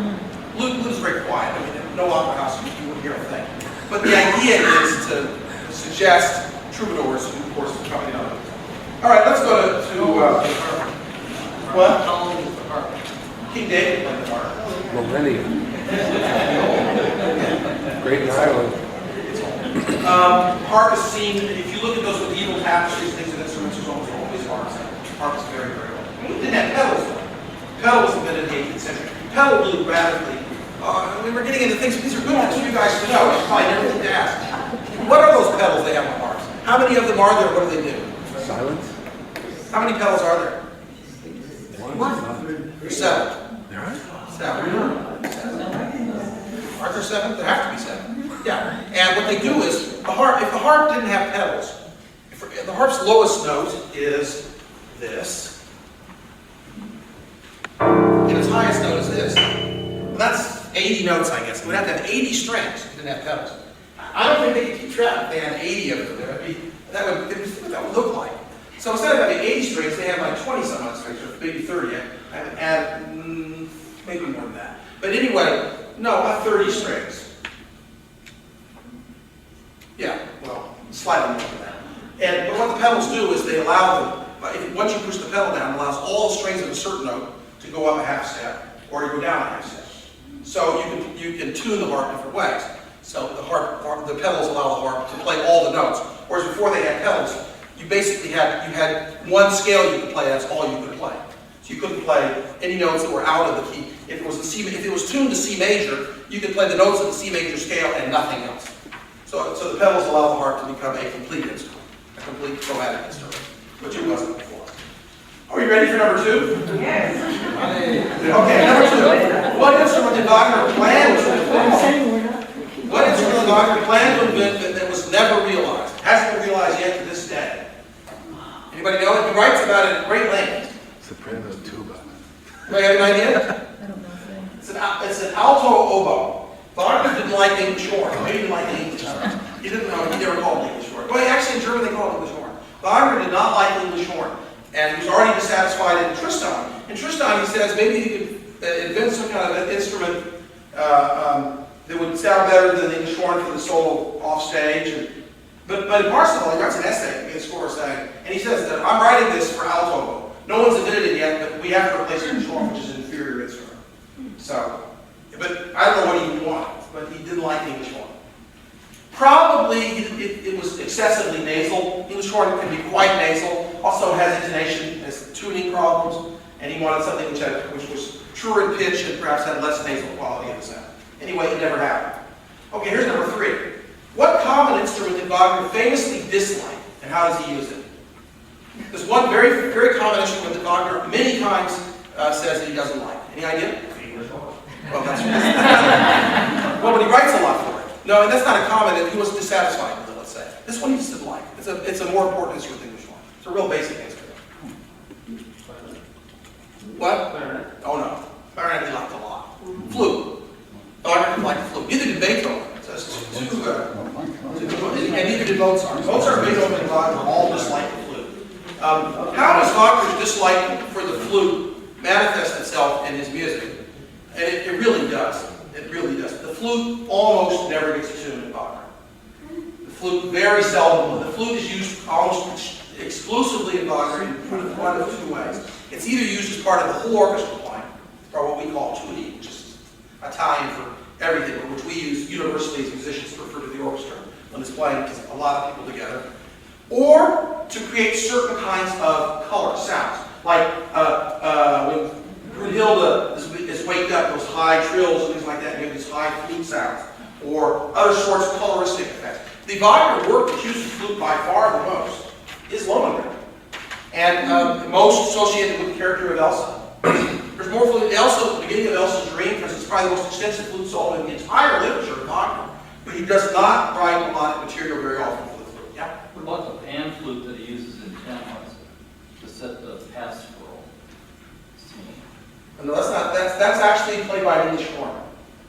lute. Lute is very quiet. I mean, no opera house, you wouldn't hear a thing. But the idea is to suggest troubadours who, of course, accompany on it. All right, let's go to what? How long is the harp? King David played the harp. Millennium. Great in Ireland. Harp is seen, if you look at those medieval tapestries, things and instruments, there's almost always harps. Harp is very, very old. It didn't have pedals though. Pedal was invented in the 18th century. Pedal really radically. We were getting into things, these are good things for you guys to know. I probably never think to ask. What are those pedals they have on harps? How many of them are there? What do they do? Silence? How many pedals are there? There's 7. There are? 7. Aren't there 7? There have to be 7. Yeah. And what they do is, the harp, if the harp didn't have pedals, if the harp's lowest note is this, and its highest note is this. Well, that's 80 notes, I guess. We'd have to have 80 strings if it didn't have pedals. I don't think they could keep track if they had 80 of them there. That would look like. So instead of having 80 strings, they have like 20-some odd strings, or maybe 30. And maybe more than that. But anyway, no, about 30 strings. Yeah, well, slightly more than that. But what the pedals do is they allow them, once you push the pedal down, it allows all the strings of a certain note to go up a half step or to go down a half step. So you can tune the harp different ways. So the pedals allow the harp to play all the notes. Whereas before they had pedals, you basically had one scale you could play. That's all you could play. So you couldn't play any notes that were out of the key. If it was tuned to C major, you could play the notes of the C major scale and nothing else. So the pedals allow the harp to become a complete instrument, a complete chromatic instrument, which it wasn't before. Are you ready for number 2? Yes. Okay, number 2. What instrument did Wagner plan to invent? What instrument did Wagner plan to invent that was never realized? Hasn't been realized yet to this day. Anybody know? He writes about it at great length. Soprano tuba. Do you have an idea? I don't know. It's an alto oboe. Wagner didn't like English horn. Maybe he didn't like the English horn. He didn't know. He never called it English horn. Well, actually, in German they call it English horn. Wagner did not like the English horn, and he was already dissatisfied in Tristan. In Tristan, he says maybe he could invent some kind of an instrument that would sound better than the English horn for the solo off stage. But in Parsifal, he writes an essay in score saying, and he says that I'm writing this for alto oboe. No one's invented it yet, but we have to replace English horn, which is an inferior instrument. So, but I don't know what he wanted, but he didn't like the English horn. Probably it was excessively nasal. English horn can be quite nasal. Also has intonation, has tuning problems, and he wanted something which was truer in pitch and perhaps had less nasal quality of the sound. Anyway, it never happened. Okay, here's number 3. What common instrument did Wagner famously dislike, and how does he use it? There's one very, very common instrument that Wagner many times says that he doesn't like. Any idea? Well, that's well, but he writes a lot for it. No, and that's not a common. He was dissatisfied with it. Let's say this one he just didn't like. It's a more important instrument than English horn. It's a real basic instrument. What? Clarinet. Oh no, clarinet he liked a lot. Flute. Wagner didn't like the flute. Neither did Beethoven. And neither did Mozart. Mozart, Beethoven, and Wagner all disliked the flute. How does Wagner's dislike for the flute manifest itself in his music? And it really does. It really does. The flute almost never gets tuned in Wagner. The flute very seldom. The flute is used almost exclusively in Wagner in one of 2 ways. It's either used as part of the whole orchestra playing, or what we call tutti, which is Italian for everything, which we use universally as musicians to refer to the orchestra when it's playing a lot of people together, or to create certain kinds of color sounds, like when Brunhilde is waked up, those high trills and things like that, you have these high flute sounds, or other sorts of coloristic effects. The Wagner work that uses flute by far the most is Lohengrin, and most associated with the character of Elsa. There's more flute. Elsa, the beginning of Elsa's Dream, for instance, is probably the most extensive flute solo in the entire literature of Wagner, but he does not write melodic material very often for the flute. Yeah? What about the pan flute that he uses in Tamworth to set the pastoral scene? No, that's actually played by an English horn.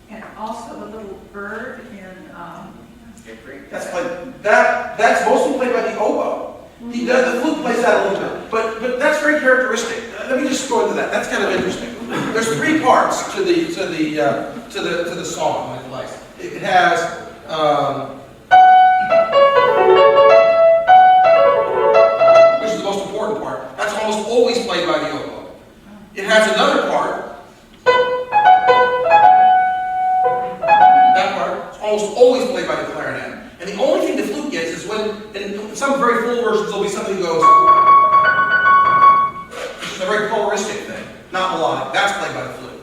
And also the little bird in, That's mostly played by the oboe. The flute plays that a little bit, but that's very characteristic. Let me just go into that. That's kind of interesting. There's 3 parts to the song when it plays. It has which is the most important part. That's almost always played by the oboe. It has another part. That part is almost always played by the clarinet. And the only thing the flute gets is when, in some very full versions, there'll be something that goes, which is a very coloristic thing, not melodic. That's played by the flute.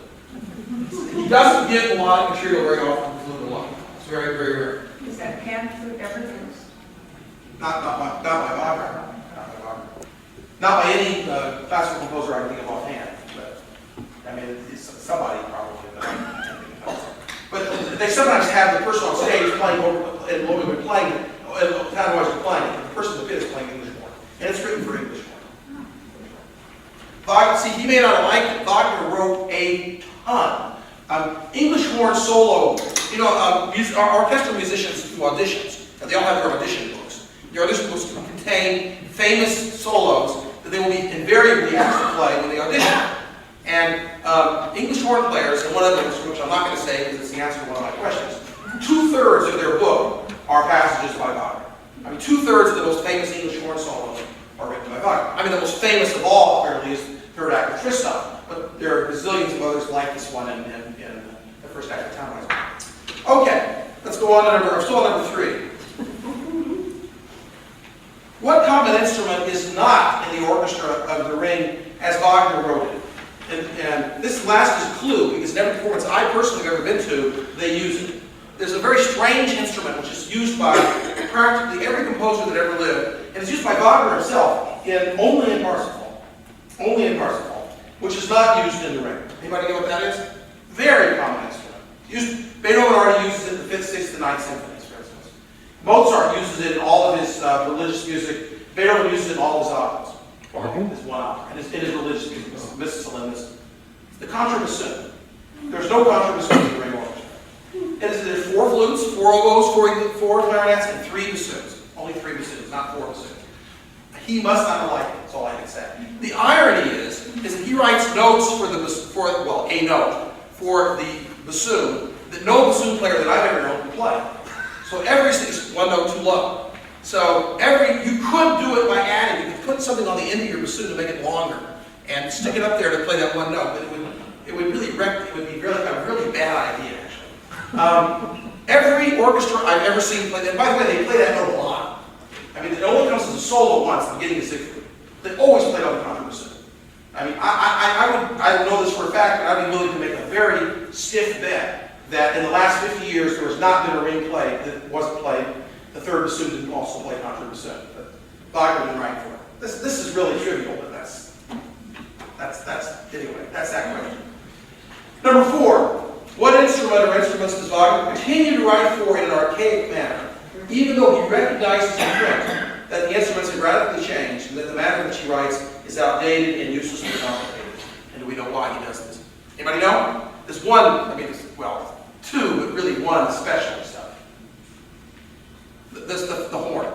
He doesn't get melodic material very often with the flute alone. It's very, very rare. is that pan flute ever used? Not by Wagner. Not by any classical composer I can think of offhand. But I mean, it's somebody probably. But I can't think of it. But they sometimes have the person on stage playing and Lohengrin playing it, and otherwise playing it. The person in the pit is playing English horn, and it's written for English horn. Wagner, see, he may not have liked it. Wagner wrote a ton. English horn solo. You know, our orchestral musicians do auditions, and they all have their audition books. Their audition books contain famous solos that they will be invariably asked to play when they audition. And English horn players, and one of them, which I'm not going to say because it's the answer to one of my questions, 2/3 of their book are passages by Wagner. I mean, 2/3 of the most famous English horn solos are written by Wagner. I mean, the most famous of all, clearly, is third act of Tristan, but there are bazillions of others like this one in the first act of Tannhäuser. Okay, let's go on to number 3. What common instrument is not in the Orchestra of the Ring as Wagner wrote it? And this last is a clue, because in every performance I personally have ever been to, they use it. There's a very strange instrument which is used by practically every composer that ever lived, and it's used by Wagner himself only in Parsifal. Only in Parsifal, which is not used in the Ring. Anybody know what that is? Very common instrument. Beethoven already uses it in the 5th, 6th, and 9th symphonies, for instance. Mozart uses it in all of his religious music. Beethoven uses it in all of his operas. His one opera, and it's in his religious music, Missa Solemnis. The contrabassoon. There's no contrabassoon in the Ring Orchestra. There's 4 flutes, 4 oboes, 4 clarinets, and 3 bassoons. Only 3 bassoons, not 4 bassoons. He must not have liked it, that's all I can say. The irony is that he writes notes a note for the bassoon that no bassoon player that I've ever known can play. So every is 1 note too low. So you could do it by adding. You could put something on the end of your bassoon to make it longer and stick it up there to play that 1 note. But it would really be a really bad idea, actually. Every orchestra I've ever seen play that, and by the way, they play that note a lot. I mean, it only comes as a solo once, the beginning of Siegfried. They always play on the contrabassoon. I mean, I would know this for a fact, and I'd be willing to make a very stiff bet that in the last 50 years there has not been a Ring play that wasn't played. The third bassoon didn't also play contrabassoon, but Wagner didn't write for it. This is really trivial, but that's anyway. That's that question. Number 4, what instrument or instruments does Wagner continue to write for in an archaic manner, even though he recognizes in print that the instruments have radically changed and that the manner in which he writes is outdated and uselessly complicated? And do we know why he does this? Anybody know? There's one, well, 2, but really one especially stuff. The horn.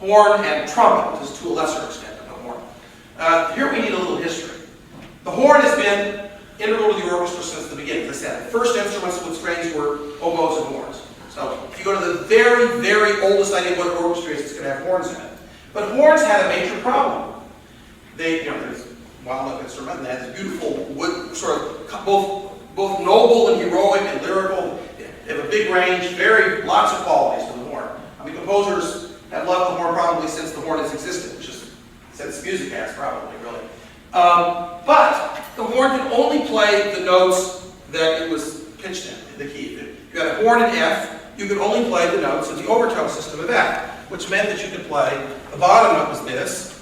Horn and trumpet, just to a lesser extent, but the horn. Here we need a little history. The horn has been integral to the orchestra since the beginning. As I said, the first instruments with strings were oboes and horns. So if you go to the very, very oldest idea of what an orchestra is, it's going to have horns in it. But horns had a major problem. There's a wild-up instrument, and they had this beautiful wood, sort of both noble and heroic and lyrical. They have a big range, lots of qualities to the horn. I mean, composers have loved the horn probably since the horn has existed, which is since music has probably, really. But the horn can only play the notes that it was pitched in the key. If you had a horn in F, you could only play the notes of the overtone system of F, which meant that you could play, the bottom note was this.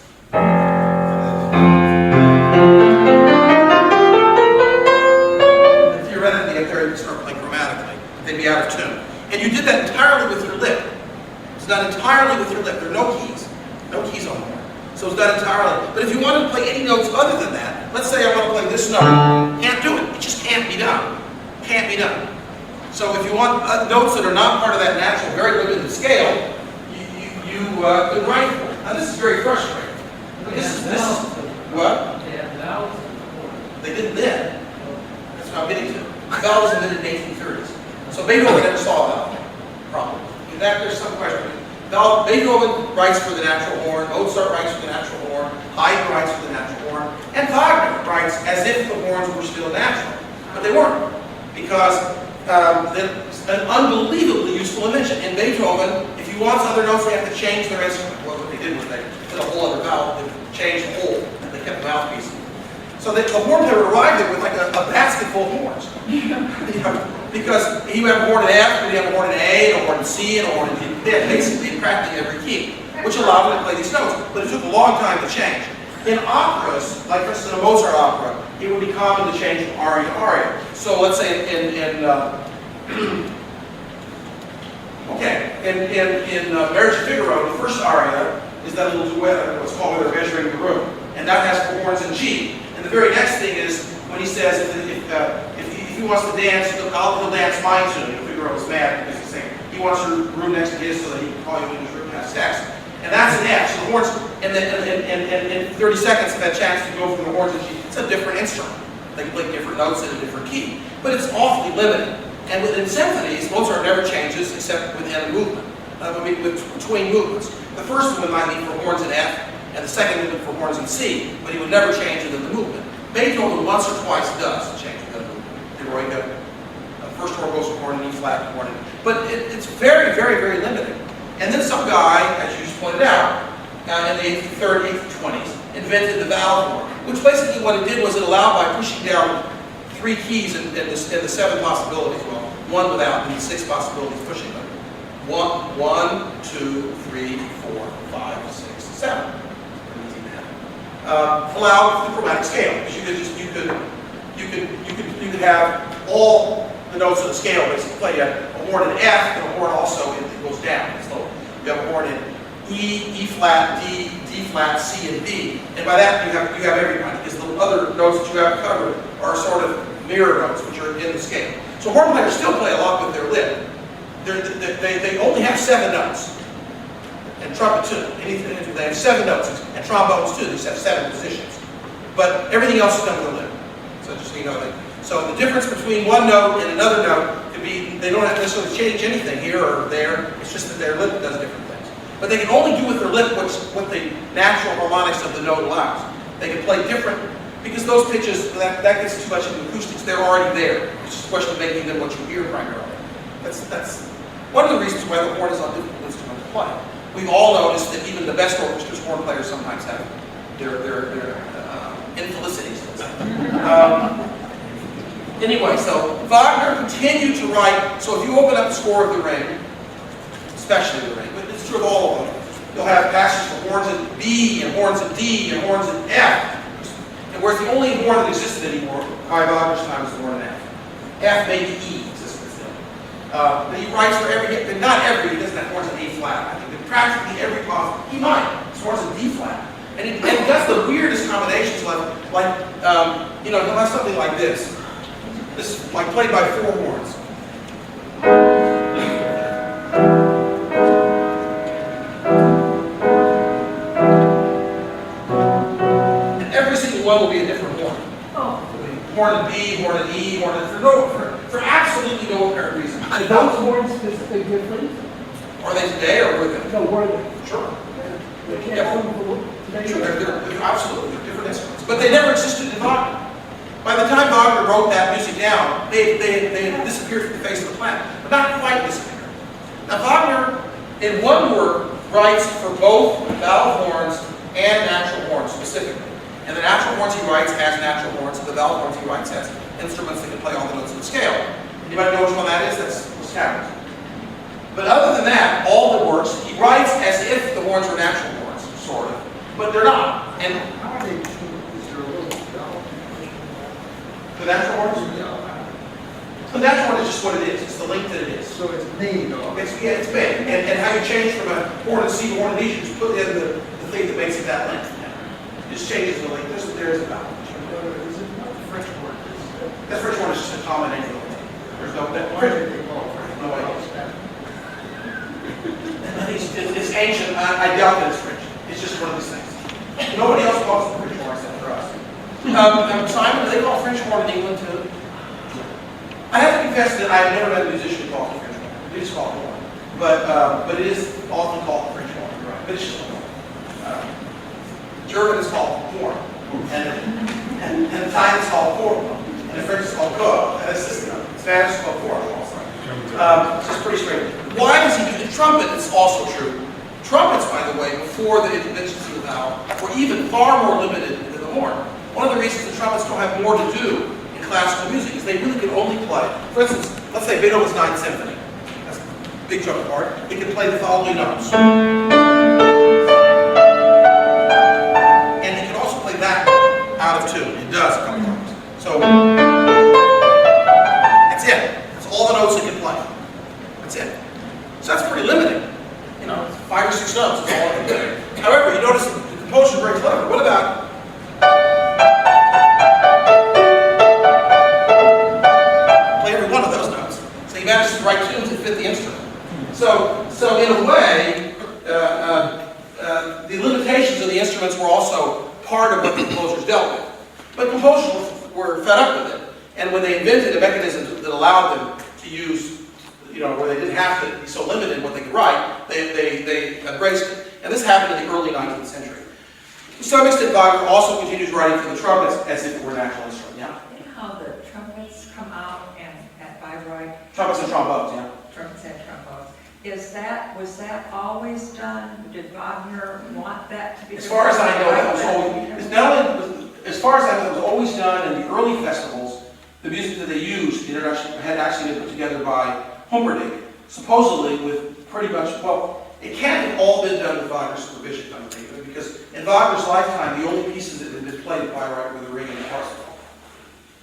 Theoretically, up there, you could start playing chromatically. They'd be out of tune. And you did that entirely with your lip. It's done entirely with your lip. There are no keys. No keys on the horn. So it's done entirely. But if you wanted to play any notes other than that, let's say I want to play this note. Can't do it. It just can't be done. Can't be done. So if you want notes that are not part of that natural, very limited scale, you could write for it. Now this is very frustrating. This is what? They have vowels. They didn't then. That's what I'm getting to. Vowels invented in the 1830s. So Beethoven never saw a vowel problem. In fact, there's some question. Beethoven writes for the natural horn, Mozart writes for the natural horn, Haydn writes for the natural horn, and Wagner writes as if the horns were still natural. But they weren't, because it's an unbelievably useful invention. In Beethoven, if you want other notes, they have to change their instrument. Well, what they did was they put a whole other valve, they changed the hole, and they kept the mouthpiece. So the horn player arrived there with like a basket full of horns. Because he would have a horn in F, and he have a horn in A, and a horn in C, and a horn in D. They had basically practically every key, which allowed him to play these notes. But it took a long time to change. In operas, like for instance in a Mozart opera, it would be common to change from aria to aria. So let's say in Marriage of Figaro, the first aria is that little duet, what's called where they're measuring the room, and that has horns in G. And the very next thing is when he says if he wants to dance, he'll dance mine tune. Figaro is mad because he's saying he wants a room next to his so that he can call you in his room and have sex. And that's an F. So the horns, and in 30 seconds, that chance to go from the horns and G, it's a different instrument. They can play different notes in a different key. But it's awfully limited. And within symphonies, Mozart never changes except within a movement. between movements. The first movement might be for horns in F, and the second movement for horns in C, but he would never change it in the movement. Beethoven once or twice does change it in the movement. First horn goes from horn in E flat to horn in, but it's very, very, very limited. And then some guy, as you just pointed out, in the 8th, 20s, invented the valve horn, which basically what it did was it allowed by pushing down 3 keys in the 7 possibilities, well, 1 without, and the 6 possibilities pushing them. 1, 2, 3, 4, 5, 6, 7. Allowed the chromatic scale, because you could have all the notes of the scale basically play a horn in F, and a horn also it goes down. It's low. You have a horn in E, E flat, D, D flat, C, and B, and by that you have everybody, because the other notes that you have covered are sort of mirror notes, which are in the scale. So horn players still play a lot with their lip. They only have 7 notes, and trumpet too. They have 7 notes, and trombones too. They just have 7 positions, but everything else is done with a lip. So just so you know that. So the difference between one note and another note could be they don't have to necessarily change anything here or there. It's just that their lip does different things. But they can only do with their lip what the natural harmonics of the note allows. They can play different, because those pitches, that gets too much into acoustics, they're already there. It's just a question of making them what you hear primarily. That's one of the reasons why the horn is a difficult instrument to play. We've all noticed that even the best orchestras, horn players sometimes have their infelicities. Anyway, so Wagner continued to write, so if you open up the score of the Ring, especially the Ring, but it's true of all of them, you'll have passages for horns in B, and horns in D, and horns in F. And whereas the only horn that existed anymore by Wagner's time was the horn in F. F, maybe E existed still. But he writes for every, but not every, he doesn't have horns in A flat. I think that practically every possible, he might, his horns in D flat. And he does the weirdest combinations, like he'll have something like this. This is like played by 4 horns. And every single one will be a different horn. Horn in B, horn in E, horn in for absolutely no apparent reason. Are those horns physically different? Are they today or were they? No, were they? Sure. They can't Yeah. today? Sure, they're absolutely different instruments. But they never existed in Wagner. By the time Wagner wrote that music down, they had disappeared from the face of the planet. But not quite disappeared. Now Wagner, in one word, writes for both valve horns and natural horns specifically. And the natural horns he writes as natural horns, and the valve horns he writes as instruments that can play all the notes of the scale. Anybody know which one that is? That's what's happened. But other than that, all the works, he writes as if the horns were natural horns, sort of. But they're not. And How are they tuned? Is there a little valve? the natural horns? The natural horn is just what it is. It's the length that it is. So it's made of. It's made. And how you change from a horn in C to horn in D, you just put in the thing that makes it that length. It just changes the length. There's a valve. Is it not the French word? That French horn is just a common name. There's no that Why French. did they call it French? No idea. It's ancient. I doubt that it's French. It's just one of these things. Nobody else calls it French horn except for us. Simon, do they call French horn in England too? I have to confess that I've never met a musician who calls it French horn. We just call it horn. But it is often called French horn. You're right. But it's just a horn. German is called horn. And Italian is called horn. And the French is called cor. And it's just, Spanish is called horn also. It's just pretty straight. Why does he do the trumpet? It's also true. Trumpets, by the way, before the inventions of the valve, were even far more limited than the horn. One of the reasons the trumpets don't have more to do in classical music is they really can only play. For instance, let's say Beethoven's Ninth Symphony. That's a big trumpet part. It can play the following notes. And it can also play that out of tune. It does a couple times. So that's it. That's all the notes it can play. That's it. So that's pretty limiting. You know, 5 or 6 notes is all it can do. However, you notice the composer is very clever. What about play every one of those notes? So he manages to write tunes that fit the instrument. So in a way, the limitations of the instruments were also part of what the composers dealt with. But composers were fed up with it. And when they invented a mechanism that allowed them to use, where they didn't have to be so limited in what they could write, They embraced it. And this happened in the early 19th century. To some extent, Wagner also continues writing for the trumpets as if it were a natural instrument. Yeah? You know how the trumpets come out and at Bayreuth, Trumpets and trombones, yeah. trumpets and trombones, was that always done? Did Wagner want that to be? As far as I know, that was always, not only, as far as I know, it was always done in the early festivals. The music that they used had actually been put together by Humperdinck, supposedly with pretty much, well, it can't have all been done with Wagner's supervision, I think, because in Wagner's lifetime, the only pieces that had been played at Bayreuth were the Ring and the Parsifal.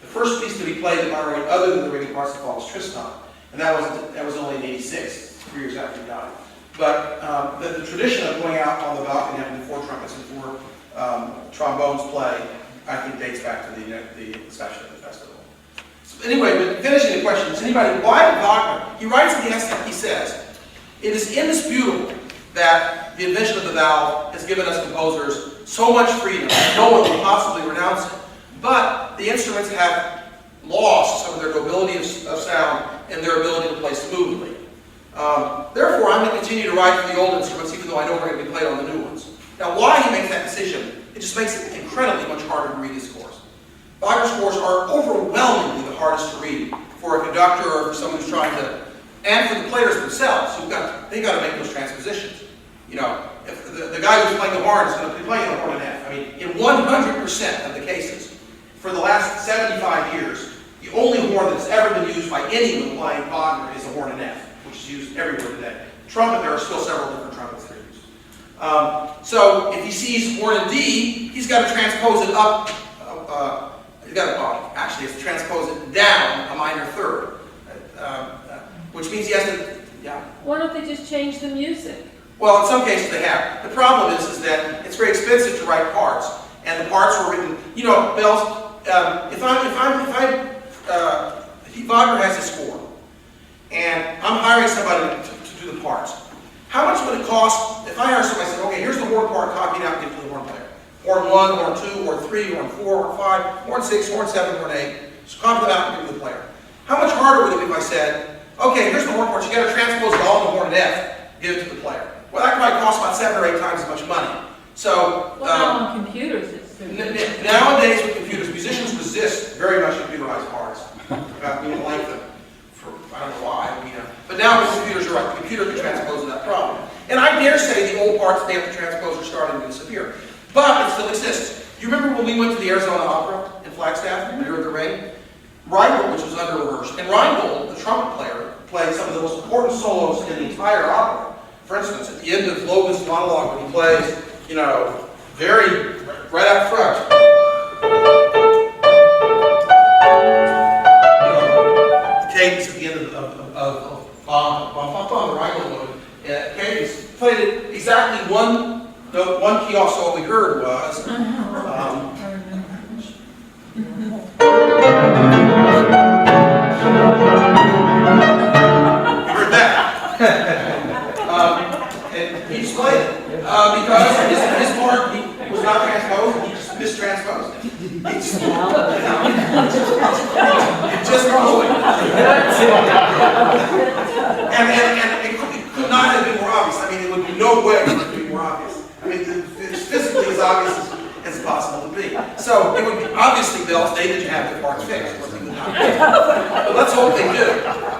The first piece to be played at Bayreuth, other than the Ring and Parsifal, was Tristan, and that was only in '86, 3 years after he died. But the tradition of going out on the balcony having 4 trumpets and 4 trombones play, I think, dates back to the inception of the festival. So anyway, but finishing the question, is anybody, why did Wagner? He writes in the essay, he says, "It is indisputable that the invention of the valve has given us composers so much freedom that no one will possibly renounce it. But the instruments have lost some of their nobility of sound and their ability to play smoothly. Therefore, I'm going to continue to write for the old instruments, even though I know we're going to be played on the new ones." Now, why he makes that decision, it just makes it incredibly much harder to read his scores. Wagner's scores are overwhelmingly the hardest to read for a conductor or for someone who's trying to, and for the players themselves, they got to make those transpositions. You know, if the guy who's playing the horn is going to be playing the horn in F. I mean, in 100% of the cases, for the last 75 years, the only horn that's ever been used by anyone playing Wagner is the horn in F, which is used everywhere today. Trumpet, there are still several different trumpets that are used. So if he sees horn in D, he's got to transpose it up. Actually, he has to transpose it down a minor third, which means he has to. Yeah. Why don't they just change the music? Well, in some cases they have. The problem is that it's very expensive to write parts, and the parts were written. You know, Bells. Wagner has his score, and I'm hiring somebody to do the parts. How much would it cost if I hire somebody and said, okay, here's the horn part copied out and give it to the horn player. Horn 1, horn 2, horn 3, horn 4, horn 5, horn 6, horn 7, horn 8. Just copy them out and give it to the player. How much harder would it be if I said, okay, here's the horn part, you got to transpose it all in the horn in F, give it to the player. Well, that might cost about 7 or 8 times as much money. So, Well, now on computers, it's nowadays with computers, musicians resist very much computerized parts. We don't like them. I don't know why. But now with computers, you're right. The computer can transpose that problem. And I dare say the old parts they have to transpose are starting to disappear. But it still exists. You remember when we went to the Arizona Opera in Flagstaff, and we heard the ring? Reingold, which was under rehearsed, and Reingold, the trumpet player, played some of the most important solos in the entire opera. For instance, at the end of Logan's monologue, when he plays, you know, right out front. The cadence at the end of the Reingold mode, cadence, played it exactly one key off, so what we heard was, you heard that. And he just played it because his part was not transposed, and he just mistransposed it. It just rolling. And it could not have been more obvious. I mean, it would be no way it could be more obvious. I mean, it's physically as obvious as possible to be. So it would be obviously they'll say that you have the parts fixed. But let's hope they do.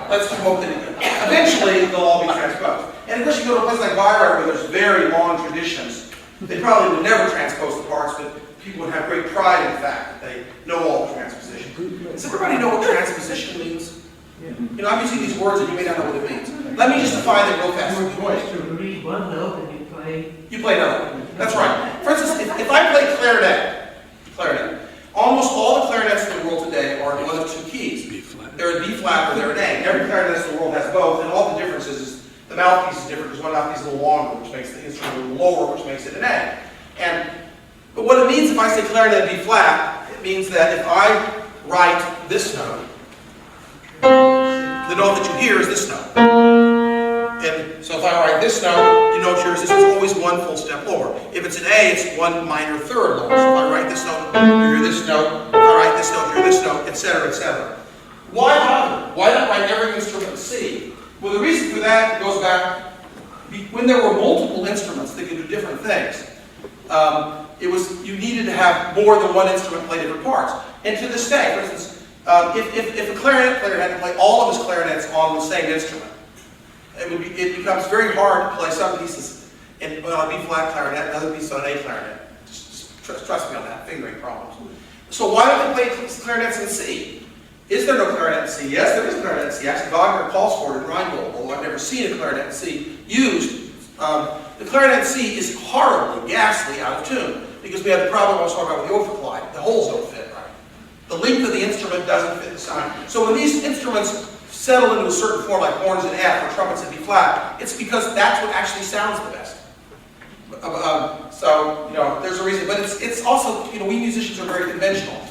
Let's hope they do. Eventually, they'll all be transposed. And of course, you go to a place like Bayreuth where there's very long traditions. They probably would never transpose the parts, but people would have great pride in the fact that they know all the transposition. Does everybody know what transposition means? You know, I'm using these words and you may not know what it means. Let me just define them real fast. To read one note and you play. You play another. That's right. For instance, if I play clarinet, almost all the clarinets in the world today are in one of 2 keys. They're in B flat or they're in A. Every clarinet in the world has both, and all the differences is the mouthpiece is different because one mouthpiece is a little longer, which makes the instrument a little lower, which makes it an A. But what it means if I say clarinet B flat, it means that if I write this note, the note that you hear is this note. And so if I write this note, you note yours, this is always 1 full step lower. If it's an A, it's 1 minor third lower. So if I write this note, you hear this note. If I write this note, you hear this note, etc., etc. Why bother? Why not write every instrument C? Well, the reason for that goes back when there were multiple instruments that could do different things, you needed to have more than one instrument play different parts. And to this day, for instance, if a clarinet player had to play all of his clarinets on the same instrument, it becomes very hard to play some pieces on a B-flat clarinet and other pieces on an A clarinet. Just trust me on that, fingering problems. So why don't they play clarinets in C? Is there no clarinet in C? Yes, there is a clarinet in C. Actually, Wagner calls for it in Rheingold, although I've never seen a clarinet in C used. The clarinet in C is horribly, ghastly out of tune, because we have the problem I was talking about with the overclide. The holes don't fit right. The length of the instrument doesn't fit the sound. So when these instruments settle into a certain form, like horns in F or trumpets in B flat, it's because that's what actually sounds the best. So, there's a reason. But it's also, we musicians are very conventional.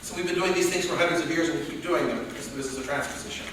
So we've been doing these things for hundreds of years and we keep doing them because this is a transposition.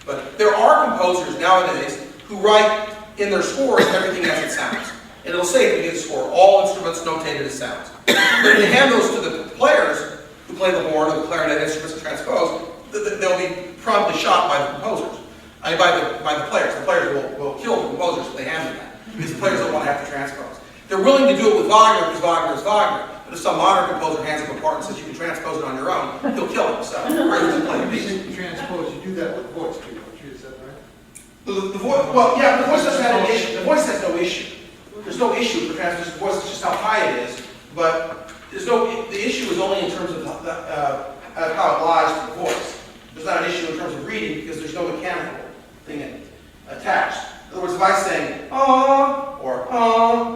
But there are composers nowadays who write in their scores everything as it sounds. And it'll say at the beginning of the score, all instruments notated as sounds. But when they hand those to the players who play the horn or the clarinet instruments and transpose, they'll be promptly shot by the composers. By the players. The players will kill the composers if they hand them that. Because the players don't want to have to transpose. They're willing to do it with Wagner because Wagner is Wagner. But if some modern composer hands him a part and says you can transpose it on your own, he'll kill himself. Rather than play the piece. You transpose, you do that with voice too, don't you? Is that right? The voice, well, yeah, the voice doesn't have an issue. The voice has no issue. There's no issue for transposition. The voice is just how high it is. But the issue is only in terms of how it lies to the voice. There's not an issue in terms of reading because there's no mechanical thing attached. In other words, if I sing or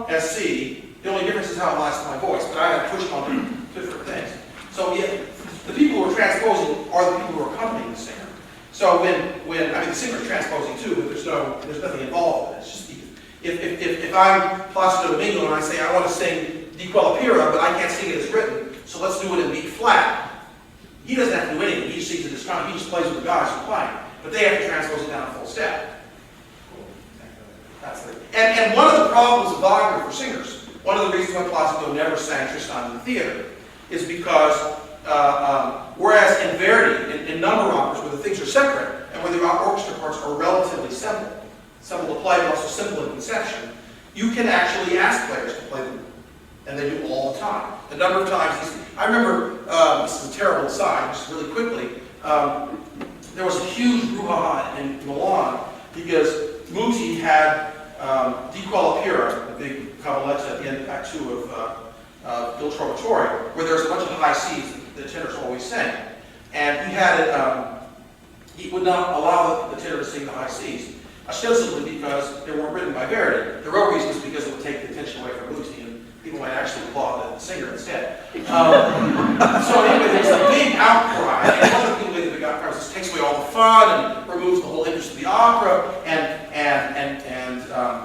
as C, the only difference is how it lies to my voice, but I have pushed on different things. So the people who are transposing are the people who are accompanying the singer. So the singer's transposing too, but there's nothing involved in it. It's just if I'm Placido Domingo and I say I want to sing Di Quella Pira, but I can't sing it as written, so let's do it in B flat. He doesn't have to do anything. He just sings it as time. He just plays with the guys who are playing. But they have to transpose it down a full step. And one of the problems of Wagner for singers, one of the reasons why Placido never sang Tristan in the theater, is because whereas in Verdi, in number operas where the things are separate and where the orchestra parts are relatively simple to play but also simple in conception, you can actually ask players to play them. And they do all the time. The number of times I remember, this is a terrible aside, just really quickly, there was a huge brouhaha in Milan because Muti had Di Quella Pira, the big cavaletta at the end of Act 2 of Il Trovatore, where there's a bunch of high C's that the tenors always sing. And he had it, he would not allow the tenor to sing the high C's, ostensibly because they weren't written by Verdi. The real reason was because it would take the attention away from Muti, and people might actually applaud the singer instead. So anyway, there's a big outcry, and one of the people that got this takes away all the fun and removes the whole interest of the opera. And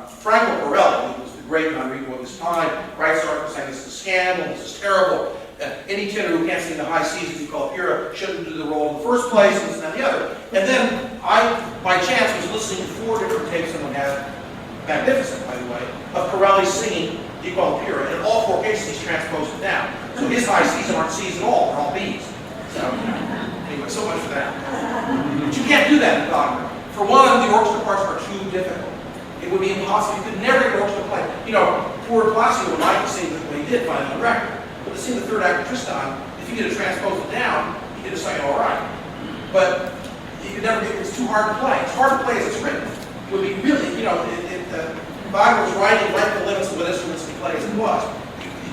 Franco Borelli, who was the great Manrico of his time, writes an article saying this is a scandal, this is terrible. Any tenor who can't sing the high C's, as you call it, Pira, shouldn't do the role in the first place, and this and that and the other. And then I, by chance, was listening to 4 different tapes someone had, magnificent, by the way, of Corelli singing Di Quella Pira. And in all 4 cases, he's transposed it down. So his high C's aren't C's at all, they're all B's. So, anyway, so much for that. But you can't do that in Wagner. For one, the orchestra parts are too difficult. It would be impossible. You could never get an orchestra to play. Poor Placido would like to sing what he did finally on the record. But to sing the 3rd act of Tristan, if you get to transpose it down, you get to sing it all right. But you could never get it's too hard to play. It's hard to play as it's written. It would be really, Wagner was writing right at the limits of what instruments he plays as it was.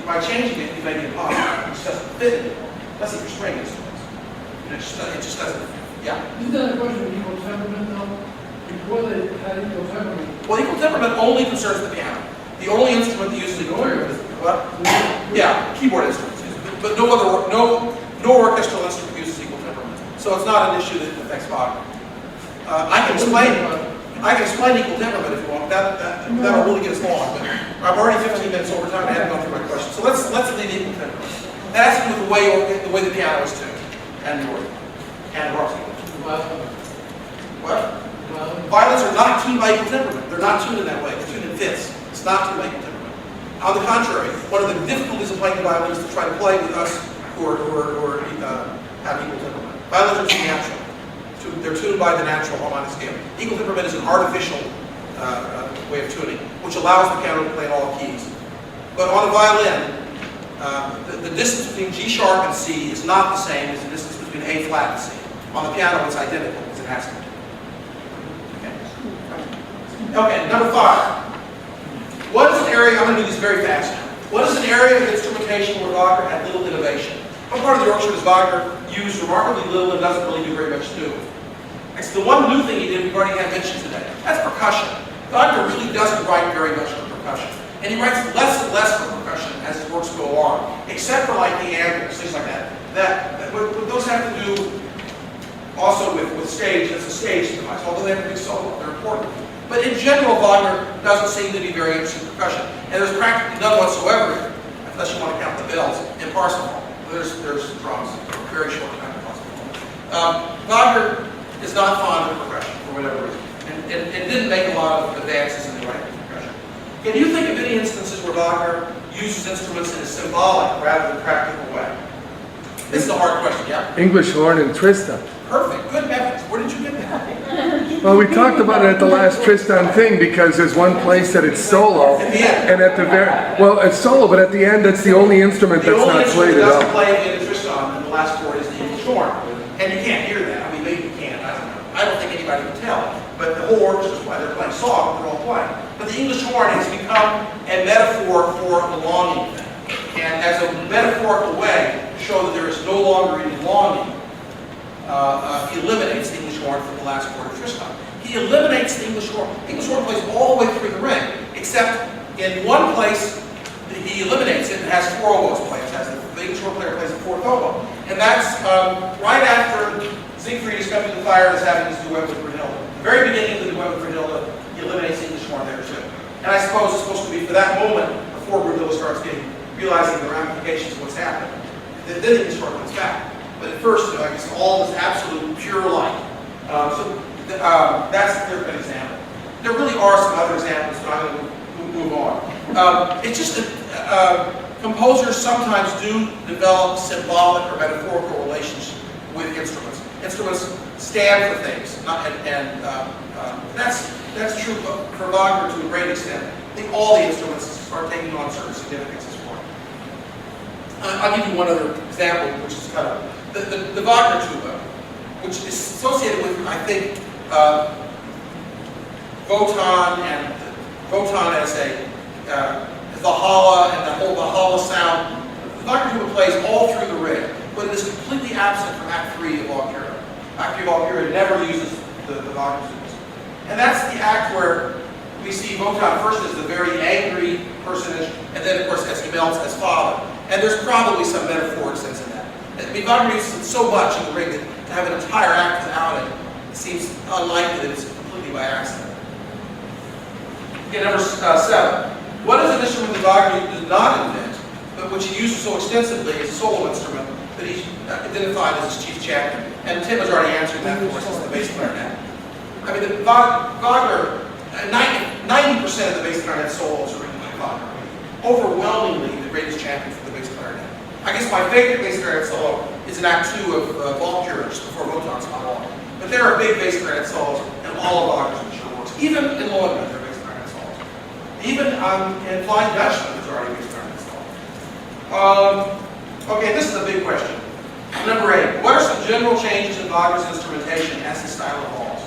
By changing it, you make it impossible. It just doesn't fit anymore. That's for string instruments. It just doesn't. Yeah. Isn't that a question of equal temperament, though? Before they had equal temperament. Well, equal temperament only concerns the piano. The only instrument that uses equal temperament is what? Yeah, keyboard instruments. But no orchestral instrument uses equal temperament. So it's not an issue that affects Wagner. I can explain equal temperament if you want. That'll really get us long. But I'm already 15 minutes over time. I haven't gone through my question. So let's leave equal temperament. That has to do with the way the piano is tuned and the organ and the harp. What? Violins are not tuned by equal temperament. They're not tuned in that way. They're tuned in fifths. It's not tuned by equal temperament. On the contrary, one of the difficulties of playing the violin is to try to play with us who have equal temperament. Violins are too natural. They're tuned by the natural harmonic scale. Equal temperament is an artificial way of tuning, which allows the piano to play in all keys. But on the violin, the distance between G sharp and C is not the same as the distance between A flat and C. On the piano, it's identical, as it has to be. Okay, number 5. What is an area, I'm going to do this very fast now. What is an area of instrumentation where Wagner had little innovation? One part of the orchestra is Wagner used remarkably little and doesn't really do very much new. Actually, the one new thing he did, we've already had mentioned today, that's percussion. Wagner really doesn't write very much for percussion. And he writes less and less for percussion as his works go on, except for like the anthems, things like that. What those have to do also with stage, that's a stage device, although they have a big solo, they're important. But in general, Wagner doesn't seem to be very interested in percussion. And there's practically none whatsoever, unless you want to count the bells, in Parsifal. There's drums, very short time in Parsifal. Wagner is not fond of percussion, for whatever reason, and didn't make a lot of advances in the writing of percussion. Can you think of any instances where Wagner uses instruments in a symbolic rather than practical way? This is a hard question, yeah? English horn and Tristan. Perfect, good methods. Where did you get that? Well, we talked about it at the last Tristan thing because there's one place that it's solo, At the end. and at the very, well, it's solo, but at the end, that's the only instrument The that's only not instrument played that at doesn't all. play in Tristan in the last chord is the English horn. And you can't hear that. I mean, maybe you can, I don't know. I don't think anybody can tell. But the whole orchestra is playing. They're playing song, they're all playing. But the English horn has become a metaphor for the longing thing. And as a metaphorical way to show that there is no longer any longing, he eliminates the English horn from the last chord of Tristan. He eliminates the English horn. The English horn plays all the way through the ring, except in one place he eliminates it and has 4 oboes played. The English horn player plays a 4th oboe. And that's right after Siegfried is coming to the fire and is having his duet with Brunhilde. The very beginning of the duet with Brunhilde, he eliminates the English horn there too. And I suppose it's supposed to be for that moment before Brunhilde starts realizing the ramifications of what's happened. Then the English horn comes back. But at first, I guess all this absolute pure light. That's an example. There really are some other examples, but I'm going to move on. It's just that composers sometimes do develop symbolic or metaphorical relations with instruments. Instruments stand for things, that's true for Wagner to a great extent. I think all the instruments are taking on certain significances for him. I'll give you one other example, which is kind of the Wagner tuba, which is associated with, I think, Wotan as the Hala and the whole Valhalla sound. The Wagner tuba plays all through the rig, but it is completely absent from Act 3 of Valkyria. Act 3 of Valkyria never uses the Wagner tubas. And that's the act where we see Wotan first as the very angry personage, and then, of course, as he melts as father. And there's probably some metaphoric sense in that. I mean, Wagner uses it so much in the rig that to have an entire act without it seems unlikely that it's completely by accident. Okay, number 7. What is an instrument that Wagner did not invent, but which he uses so extensively as a solo instrument that he identified as his chief champion? And Tim has already answered that for us as the bass clarinet. I mean, Wagner, 90% of the bass clarinet solos are written by Wagner. Overwhelmingly, the greatest champion for the bass clarinet. I guess my favorite bass clarinet solo is in Act 2 of Valkyria, just before Wotan's monologue. But there are big bass clarinet solos in all of Wagner's mature works. Even in Lohengrin, there are bass clarinet solos. Even in Flying Dutchman, there's already bass clarinet solos. Okay, this is a big question. Number 8. What are some general changes in Wagner's instrumentation as his style evolves?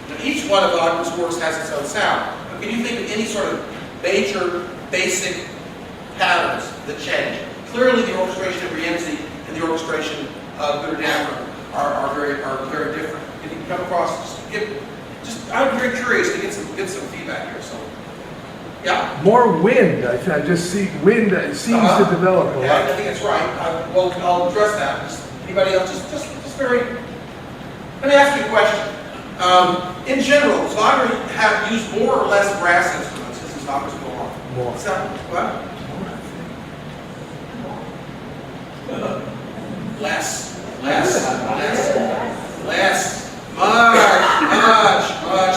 Now, each one of Wagner's works has its own sound. But can you think of any sort of major, basic patterns that change? Clearly, the orchestration of Rienzi and the orchestration of Gutterdammer are very different. If you can come across, I'm very curious to get some feedback here. So, yeah. More wind. I just see wind seems to develop a Okay, lot. I think that's right. I'll address that. Anybody else? Just very. Let me ask you a question. In general, does Wagner have used more or less brass instruments as his operas go on? More. Is that what? Less. Much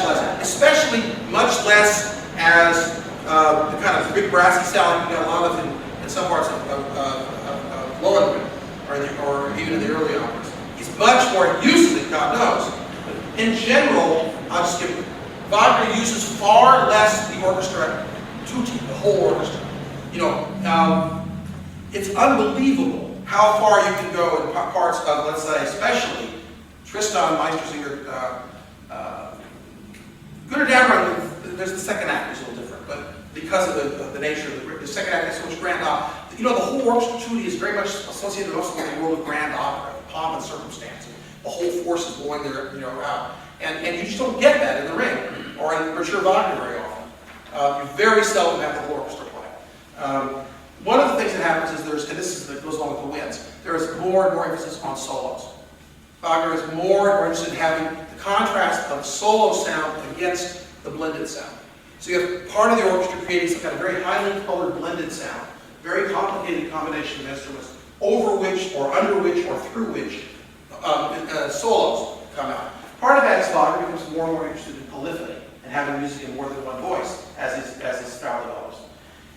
less. Especially much less as the kind of big brassy sound you got a lot of in some parts of Lohengrin, or even in the early operas. He's much more used to it, God knows. But in general, I'll just give Wagner uses far less the orchestra, tutti, the whole orchestra. You know, it's unbelievable how far you can go in parts of, let's say, especially Tristan, Meistersinger, good or down, there's the second act is a little different, but because of the nature of the second act has so much grand opera. You know, the whole orchestra tutti is very much associated also with the world of grand opera, pomp and circumstance. The whole force is blowing there, you know, out. And you just don't get that in the ring or in mature Wagner very often. You very seldom have the whole orchestra play. One of the things that happens is there's, and this is that goes along with the winds, there is more and more emphasis on solos. Wagner is more and more interested in having the contrast of solo sound against the blended sound. So you have part of the orchestra creating some kind of very highly colored blended sound, very complicated combination of instruments, over which or under which or through which solos come out. Part of that is Wagner becomes more and more interested in polyphony and having music in more than one voice as his style develops.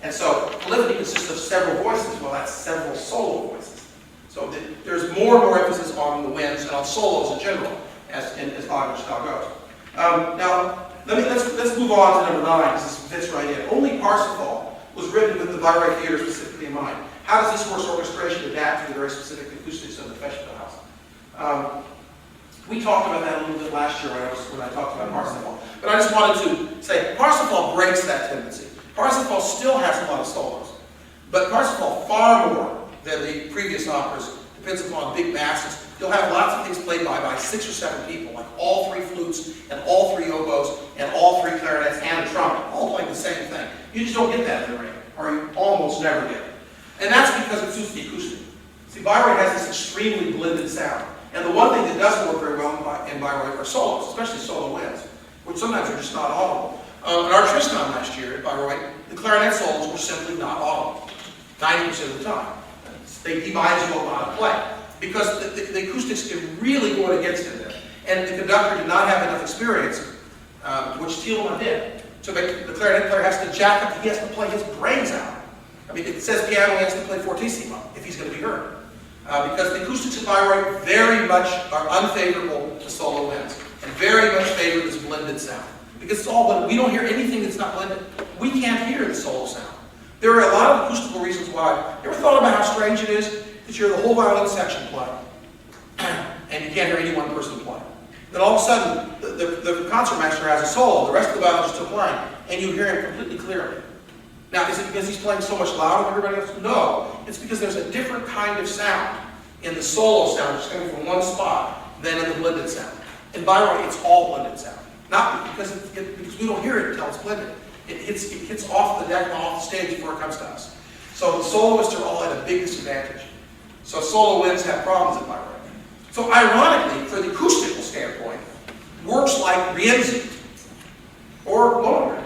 And so polyphony consists of several voices. Well, that's several solo voices. So there's more and more emphasis on the winds and on solos in general as Wagner's style goes. Now, let's move on to number 9 because this fits right in. Only Parsifal was written with the Bayreuth Theater specifically in mind. How does this horse orchestration adapt to the very specific acoustics of the Festspielhaus? We talked about that a little bit last year when I talked about Parsifal. But I just wanted to say Parsifal breaks that tendency. Parsifal still has a lot of solos. But Parsifal, far more than the previous operas, depends upon big masses. You'll have lots of things played by 6 or 7 people, like all 3 flutes and all 3 oboes and all 3 clarinets and a trumpet, all playing the same thing. You just don't get that in the ring, or you almost never get it. And that's because it suits the acoustic. See, Bayreuth has this extremely blended sound. And the one thing that doesn't work very well in Bayreuth are solos, especially solo winds, which sometimes are just not audible. In our Tristan last year at Bayreuth, the clarinet solos were simply not audible, 90% of the time. He might as well not play, because the acoustics can really go against him there. And the conductor did not have enough experience, which Thielemann did. So the clarinet player has to jack up, he has to play his brains out. I mean, it says piano, he has to play fortissimo if he's going to be heard. Because the acoustics of Bayreuth very much are unfavorable to solo winds, and very much favor this blended sound. Because it's all blended. We don't hear anything that's not blended. We can't hear the solo sound. There are a lot of acoustical reasons why. You ever thought about how strange it is that you hear the whole violin section play, and you can't hear any one person play? Then all of a sudden, the concertmaster has a solo, the rest of the violins are still playing, and you hear him completely clearly. Now, is it because he's playing so much louder than everybody else? No. It's because there's a different kind of sound in the solo sound, which is coming from one spot, than in the blended sound. In Bayreuth, it's all blended sound. Not because we don't hear it until it's blended. It hits off the deck and off the stage before it comes to us. So the soloists are all at a big disadvantage. So solo winds have problems in Bayreuth. So ironically, for the acoustical standpoint, works like Rienzi or Lohengrin,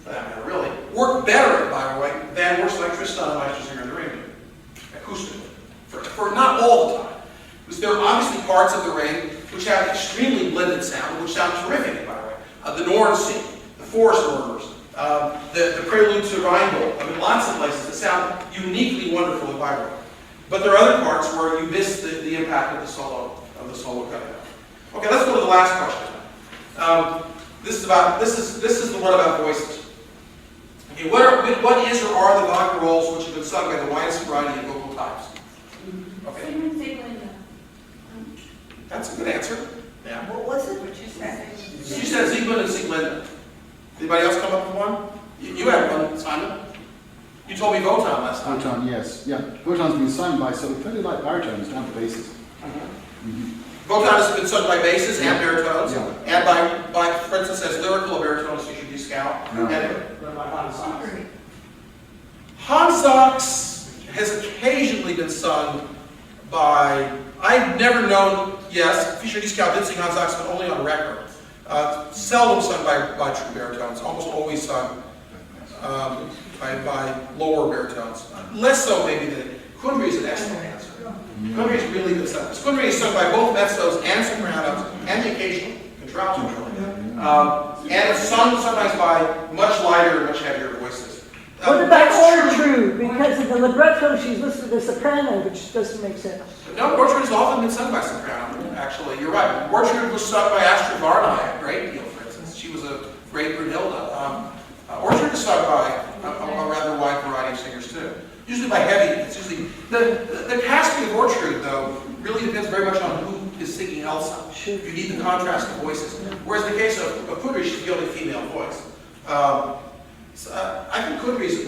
for that matter, really, work better at Bayreuth than works like Tristan and Meistersinger in the ring do, acoustically. For not all the time. Because there are obviously parts of the ring which have extremely blended sound, which sound terrific at Bayreuth. The Norn scene, the forest murmurs, the prelude to Rheingold. I mean, lots of places that sound uniquely wonderful at Bayreuth. But there are other parts where you miss the impact of the solo cutting out. Okay, let's go to the last question. This is the one about voices. Okay, what is or are the Wagner roles which have been sung by the widest variety of vocal types? Okay. That's a good answer. Yeah. What was it? What you said? You said Siegmund and Sieglinde. Anybody else come up with one? You had one, Simon. You told me Wotan last time. Wotan, yes. Yeah, Wotan's been sung by sort of pretty like baritones down to basses. Wotan has been sung by basses and baritones, Yeah. and by, for instance, as lyrical baritones, you should be scout, No. and by Hans Sachs. Hans Sachs has occasionally been sung by, I've never known, yes, Fischer Dieskau did sing Hans Sachs, but only on record. Seldom sung by true baritones, almost always sung by lower baritones. Less so maybe than Kundry is an excellent answer. Kundry is really good stuff. Kundry is sung by both mezzos and sopranos and the occasional contralto. And it's sung sometimes by much lighter, much heavier voices. What about Orchestra? Because of the libretto, she's listed as soprano, which doesn't make sense. No, Orchestra has often been sung by soprano, actually. You're right. Orchestra was sung by Astrid Varney a great deal, for instance. She was a great sung by a rather wide variety of singers too. Usually by heavy, it's usually, the casting of Orchard, though, really depends very much on who is singing Elsa. You need the contrast of voices. Whereas in the case of Kudry, she's the only female voice. I think Kudry's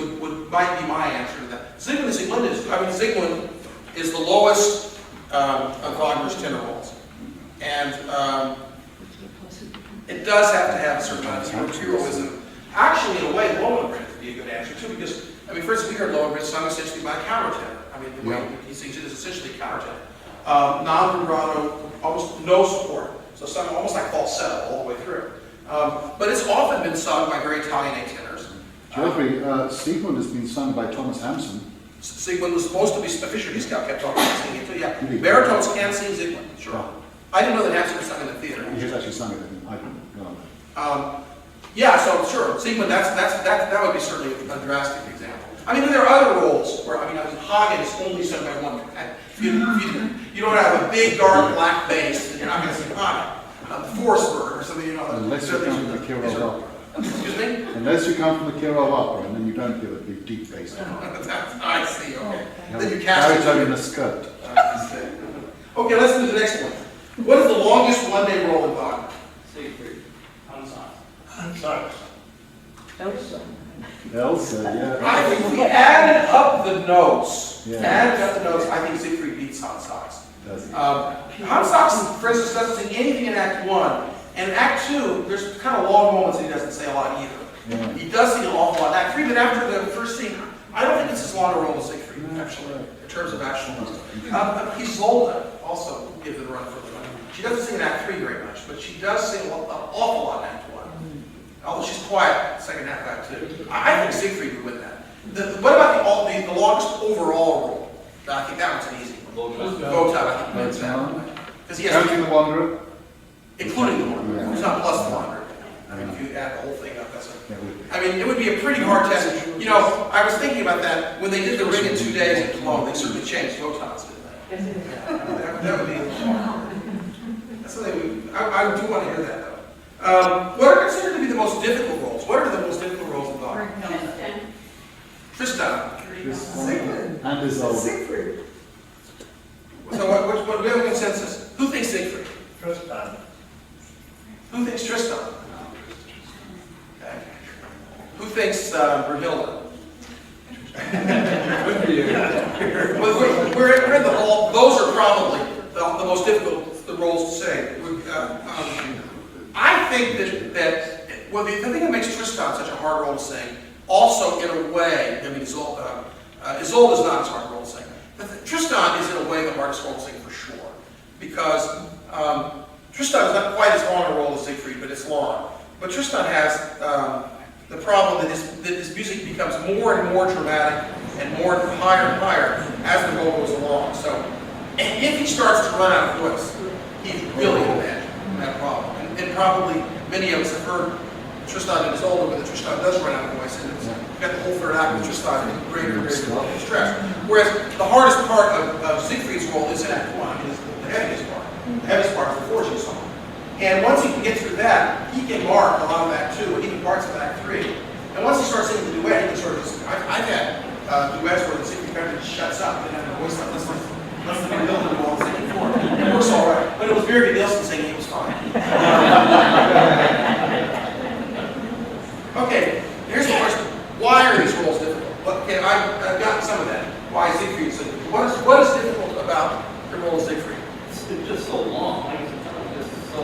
might be my answer to that. Siegmund and Sieglinde Siegmund is the lowest of Wagner's tenor roles. And it does have to have a certain amount of heroism. Actually, in a way, Lohengrin would be a good answer too, because, for instance, we heard Lohengrin sung essentially by a countertenor. The way he sings it is essentially countertenor. Non-vibrato, almost no support, so sung almost like falsetto all the way through. But it's often been sung by very Italianate tenors. Geoffrey, Siegmund has been sung by Thomas Hampson. Siegmund was supposed to be, Fischer Dieskau kept talking about singing it too, yeah. Baritones can sing Siegmund, sure. I didn't know that Hampson was sung in the theater. He has actually sung it, I didn't know. Yeah, so sure, Siegmund, that would be certainly a drastic example. There are other roles where, Hagen is only sung by one. You don't have a big, dark, black bass, and you're not going to sing Hagen. Forsberg or something, Unless you come from the Kirov opera. Excuse me? Unless you come from the Kirov opera, and then you don't feel a big, deep bass. I see, okay. You Then you cast it baritone in a skirt. Okay, let's do the next one. What is the longest one-day role in Wagner? Siegfried. Sucks. Elsa. Elsa, yeah. I think if we added up the notes, Yeah. I think Siegfried beats Hans Sachs. Does it? Hans Sachs, for instance, doesn't sing anything in Act 1. And in Act 2, there's kind of long moments that he doesn't say a lot either. Yeah. He does sing an awful lot in Act 3, but after the first scene, I don't think it's as long a role as Siegfried, actually, in terms of actual numbers. Isolde also gives it a run for the money. She doesn't sing in Act 3 very much, but she does sing an awful lot in Act 1. Although she's quiet second half of Act 2. I think Siegfried would win that. What about the longest overall role? I think that one's an easy one. Wotan, I think, wins that one. Because he has Counting the Wanderer? including the Wanderer. Yeah. It's not plus the Wanderer. If you add the whole thing up, that's it would be a pretty hard test. I was thinking about that. When they did the ring in 2 days in Cologne, they certainly changed Wotan's, didn't they? That would be a little hard. That's something I do want to hear that, though. What are considered to be the most difficult roles? What are the most difficult roles in Wagner? Tristan. And Isolde. Siegfried. So what do we have a consensus? Who thinks Siegfried? Tristan. Who thinks Tristan? Okay. Who thinks Brunhilde? We're in the hall. Those are probably the most difficult roles to sing. I think that the thing that makes Tristan such a hard role to sing, also in a way, Isolde is not as hard a role to sing. Tristan is in a way the hardest role to sing for sure, because Tristan is not quite as long a role as Siegfried, but it's long. But Tristan has the problem that his music becomes more and more dramatic and more higher and higher as the role goes along. So if he starts to run out of voice, he's really in that problem. And probably many of us have heard Tristan and Isolde, but the Tristan does run out of voice, and you've got the whole third act with Tristan in greater stress. Whereas the hardest part of Siegfried's role is in Act 1, is the heaviest part. The heaviest part is the forging song. And once he can get through that, he can mark a lot of Act 2 and even parts of Act 3. And once he starts singing the duet, he can sort of just, I've had duets where the Siegfried character just shuts up and has a voice like less than a million while singing for him. It works all right. But it was Birgit Nielsen singing, it was fine. Okay, here's the question. Why are these roles difficult? Okay, I've gotten some of that. Why is Siegfried so difficult? What is difficult about the role of Siegfried? It's just so long. It's so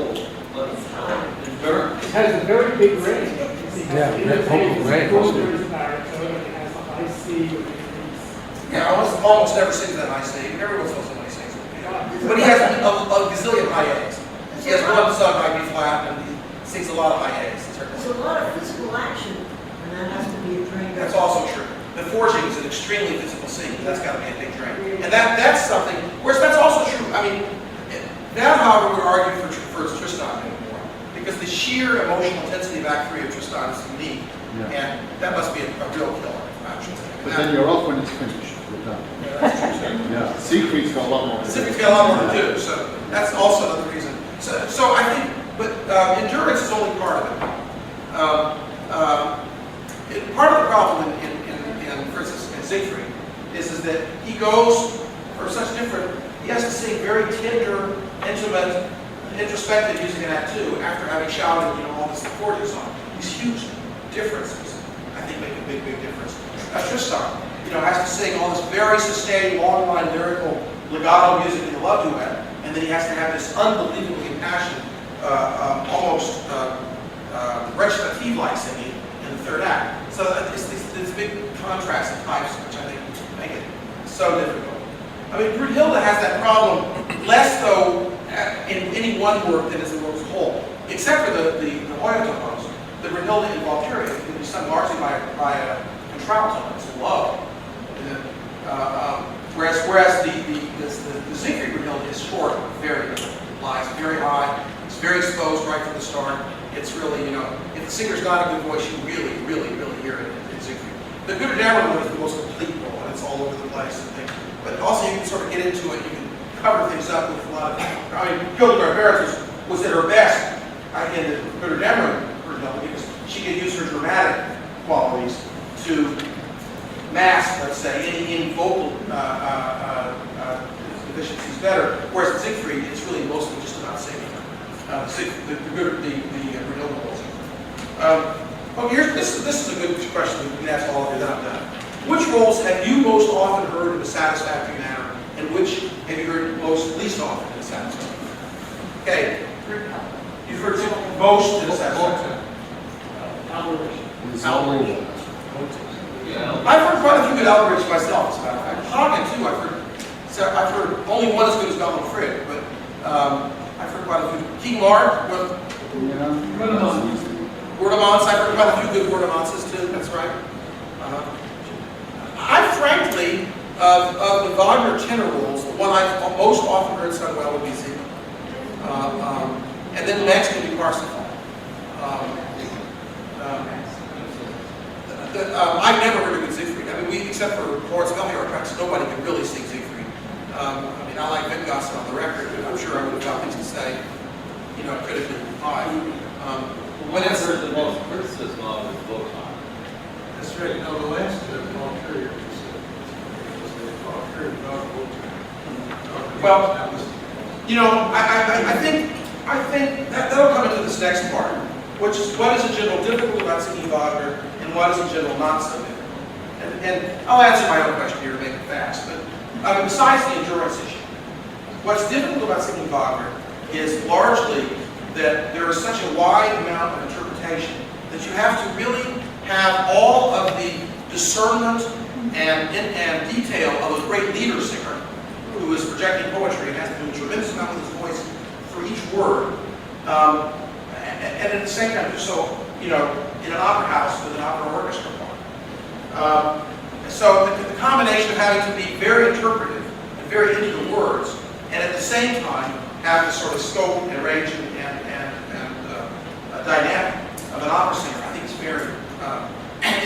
endurance. It has a very big range. Yeah, that whole range. It has a high C. Yeah, almost never sings that high C. Every once in a while somebody sings it. But he has a gazillion high A's. He has one sung by B flat, and he sings a lot of high A's. There's a lot of physical action, and that has to be a drain. That's also true. The forging is an extremely physical scene. That's got to be a big drain. And that's something, whereas that's also true. That, however, would argue for Tristan anymore. Because the sheer emotional intensity of Act 3 of Tristan is unique. Yeah. And that must be a real killer, actually. But then you're off when it's finished. You're done. Yeah, that's true, too. Yeah, Siegfried's got a lot more. Siegfried's got a lot more to do, so that's also another reason. So I think, but endurance is only part of it. Part of the problem for instance, in Siegfried is that he goes for such different, he has to sing very tender, intimate, introspective music in Act 2 after having shouted, all this gorgeous song. These huge differences, I think, make a big, big difference. Tristan, has to sing all this very sustained, long line lyrical legato music in the love duet, and then he has to have this unbelievably impassioned, almost recitative-like singing in the third act. So it's this big contrast of types, which I think make it so difficult. I mean, Brunhilde has that problem less though in any one work than as the work as a whole, except for the Hoyatonos. The Brunhilde in Valkyria can be sung largely by a contralto. It's low. Whereas the Siegfried Brunhilde is short, very good. Lies very high. It's very exposed right from the start. It's really, if the singer's got a good voice, you really, really, really hear it in Siegfried. The Götterdämmerung one is the most complete role, and it's all over the place. But also you can sort of get into it. You can cover things up with a lot of. Hildegard Behrens was at her best in the Götterdämmerung Brunhilde because she could use her dramatic qualities to mask, let's say, any vocal deficiencies better. Whereas in Siegfried, it's really mostly just about singing. The Brunhilde roles. This is a good question we can ask all of you that I'm done. Which roles have you most often heard in a satisfactory manner, and which have you heard least often in a satisfactory manner? Okay, you've heard most in a satisfactory manner. Albert. I've heard quite a few good Alberichs myself, as a matter of fact. Hagen too. I've heard only one as good as Gottlob Frick, but I've heard quite a few. King Mark, Wordemans. I've heard quite a few good Werdemanses too. That's right. I frankly, of the Wagner tenor roles, the one I've most often heard sung well would be Siegfried. And then next would be Parsifal. I've never heard a good Siegfried. I mean, except for Lawrence Melchior, perhaps nobody can really sing Siegfried. I like Wittgenstein on the record, but I'm sure I would have got things to say. It could have been high. When I've heard the most criticism of is Wotan. That's right. The last Valkyria Well, I think that'll come into this next part, which is what is in general difficult about singing Wagner and what is in general not so difficult. And I'll answer my own question here to make it fast, but besides the endurance issue, what's difficult about singing Wagner is largely that there is such a wide amount of interpretation that you have to really have all of the discernment and detail of a great leader singer who is projecting poetry and has to do a tremendous amount with his voice for each word. And at the same time, so, in an opera house with an opera orchestra part. So the combination of having to be very interpretive and very into the words, and at the same time have the sort of scope and range and dynamic of an opera singer, I think is very,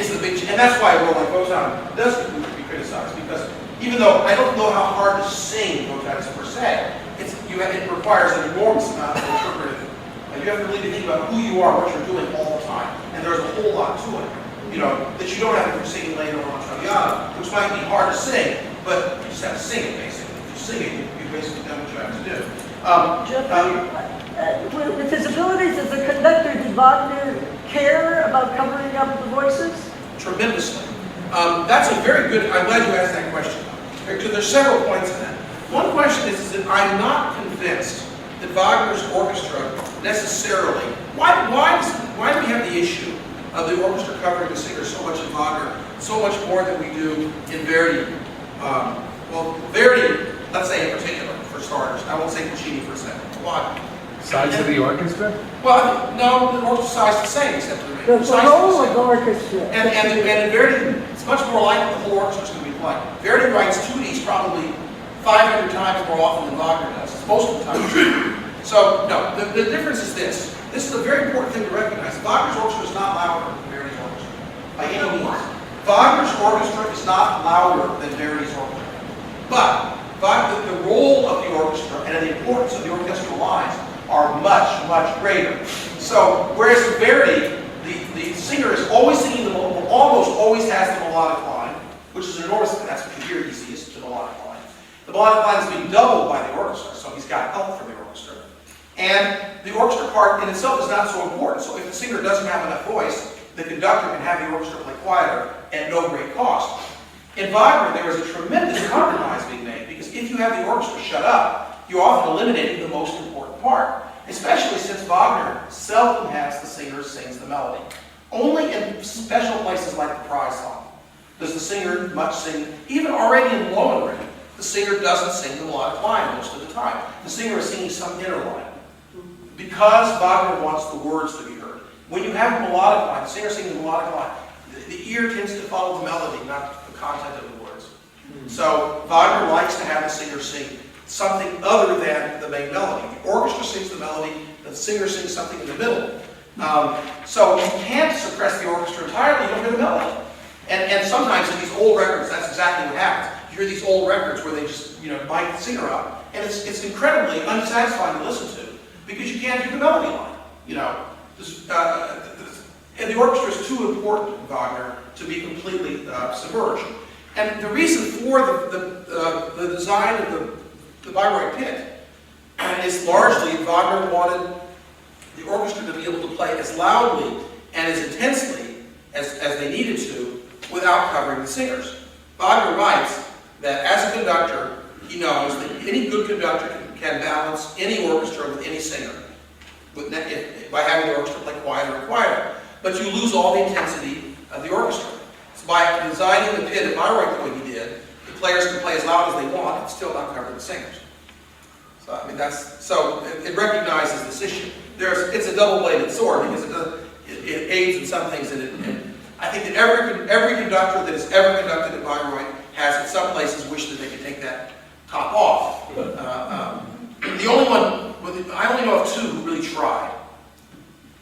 is the big, and that's why a role like Wotan does be criticized, because even though I don't know how hard to sing Wotan is per se, it requires an enormous amount of interpretive. You have to really think about who you are, what you're doing all the time, and there's a whole lot to it, that you don't have if you're singing later on Traviata, which might be hard to sing, but you just have to sing it basically. If you sing it, you basically done what you have to do. With his abilities as a conductor, did Wagner care about covering up the voices? Tremendously. That's a very good, I'm glad you asked that question, because there's several points in that. One question is that I'm not convinced that Wagner's orchestra necessarily, why do we have the issue of the orchestra covering the singer so much in Wagner, so much more than we do in Verdi? Verdi, let's say in particular, for starters. I won't say Puccini for a second. Why? Size of the orchestra? Well, no, the orchestra size is the same, except for The role of the orchestra. And in Verdi, it's much more likely the whole orchestra is going to be playing. Verdi writes tunes probably 500 times more often than Wagner does. It's most of the time true. So, no, the difference is this. This is a very important thing to recognize. Wagner's orchestra is not louder than Verdi's orchestra, by any means. Wagner's orchestra is not louder than Verdi's orchestra. But the role of the orchestra and the importance of the orchestral lines are much, much greater. So, whereas in Verdi, the singer is always singing the almost always has the melodic line, which is enormous. That's what you hear easiest, the melodic line. The melodic line is being doubled by the orchestra, so he's got help from the orchestra. And the orchestra part in itself is not so important. So if the singer doesn't have enough voice, the conductor can have the orchestra play quieter at no great cost. In Wagner, there is a tremendous compromise being made, because if you have the orchestra shut up, you're often eliminating the most important part, especially since Wagner seldom has the singer sings the melody. Only in special places like the prize song does the singer much sing. Even already in Lohengrin, the singer doesn't sing the melodic line most of the time. The singer is singing some inner line, because Wagner wants the words to be heard. When you have a melodic line, the singer singing the melodic line, the ear tends to follow the melody, not the content of the words. So Wagner likes to have the singer sing something other than the main melody. The orchestra sings the melody, the singer sings something in the middle. So you can't suppress the orchestra entirely, you don't hear the melody. And sometimes in these old records, that's exactly what happens. You hear these old records where they just, mic the singer up, and it's incredibly unsatisfying to listen to, because you can't hear the melody line. And the orchestra is too important in Wagner to be completely submerged. And the reason for the design of the Bayreuth pit is largely Wagner wanted the orchestra to be able to play as loudly and as intensely as they needed to without covering the singers. Wagner writes that as a conductor, he knows that any good conductor can balance any orchestra with any singer by having the orchestra play quieter and quieter. But you lose all the intensity of the orchestra. So by designing the pit at Bayreuth the way he did, the players can play as loud as they want and still not cover the singers. So it recognizes this issue. It's a double-bladed sword, because it aids in some things, and I think that every conductor that has ever conducted at Bayreuth has in some places wished that they could take that top off. The only one, I only know of two who really tried.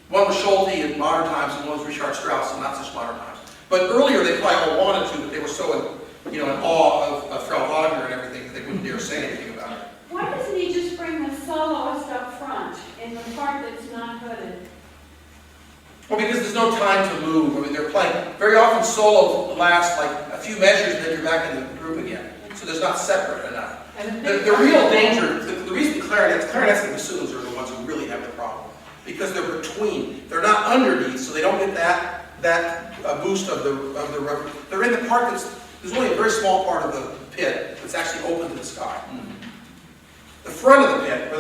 One was Schulte in modern times, and one was Richard Strauss in not such modern times. But earlier they probably all wanted to, but they were so in awe of Frau Wagner and everything that they wouldn't dare say anything about it. Why doesn't he just bring the soloist up front in the part that's not hooded? Well, because there's no time to move. I mean, they're playing. Very often solo lasts like a few measures, and then you're back in the group again. So there's not separate enough. The real danger, the reason clarinets and bassoons are the ones who really have the problem, because they're between. They're not underneath, so they don't get that boost of the rubber. They're in the part there's only a very small part of the pit that's actually open to the sky. The front of the pit,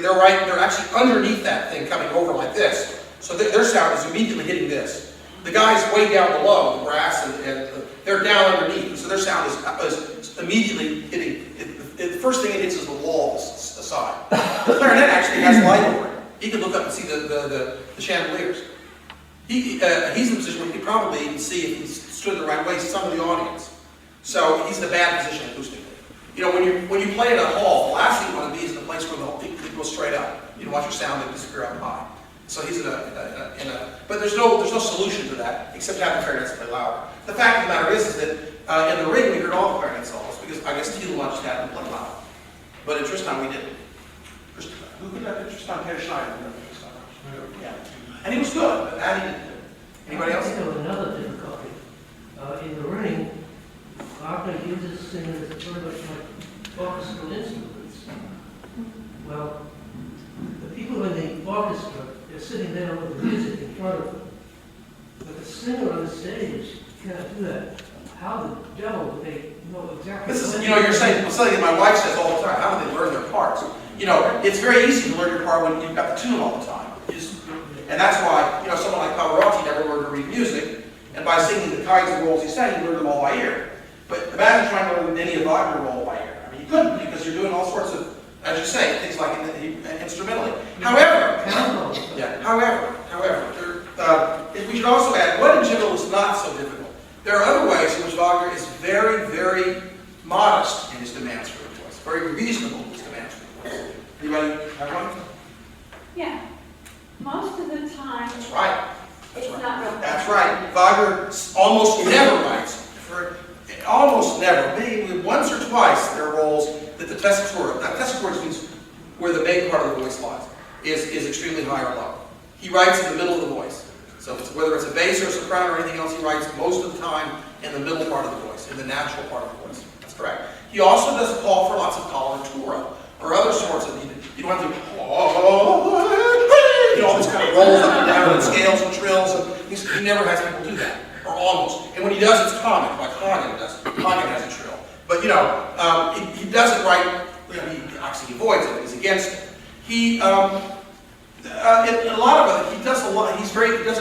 they're actually underneath that thing coming over like this. So their sound is immediately hitting this. The guys way down below, the brass, and they're down underneath, so their sound is immediately hitting. The first thing it hits is the walls aside. The clarinet actually has light over it. He can look up and see the chandeliers. He's in a position where he could probably even see, if he stood the right way, some of the audience. So he's in a bad position acoustically. When you play in a hall, the last thing you want to be is in a place where it goes straight up. You don't want your sound to disappear up high. So he's but there's no solution to that except to have the clarinets play louder. The fact of the matter is that in the ring we heard all the clarinet solos, because I guess Thielemann just had them play loud. But in Tristan we didn't. Who conducted Tristan? Peter Schneider conducted Tristan. Yeah. And he was good, but that he didn't do. Anybody else? I think of another difficulty. In the ring, Wagner uses singers that very much like orchestral instruments. Well, the people in the orchestra, they're sitting there with the music in front of them. But the singer on the stage cannot do that. How the devil do they know exactly? This is, you're saying something that my wife says all the time. How do they learn their parts? It's very easy to learn your part when you've got the tune all the time. And that's why, someone like Pavarotti never learned to read music, and by singing the kinds of roles he sang, he learned them all by ear. But imagine trying to learn any of Wagner roll by ear. I mean, you couldn't, because you're doing all sorts of, as you say, things like instrumentally. However, we should also add, what in general is not so difficult? There are other ways in which Wagner is very, very modest in his demands for the voice, very reasonable in his demands for the voice. Anybody have one? Yeah. Most of the time, That's right. it's not real. That's right. Wagner almost never writes. Almost never. Maybe once or twice there are roles that the tessitura, tessitura means where the main part of the voice lies, is extremely high or low. He writes in the middle of the voice. So whether it's a bass or a soprano or anything else, he writes most of the time in the middle part of the voice, in the natural part of the voice. That's correct. He also doesn't call for lots of coloratura or other sorts of, you don't have to, all these kind of rolls up and down and scales and trills, and he never has people do that, or almost. And when he does, it's comic, like Hagen does. Hagen has a trill. But, he doesn't write, he avoids it, he's against it. In a lot of it, he doesn't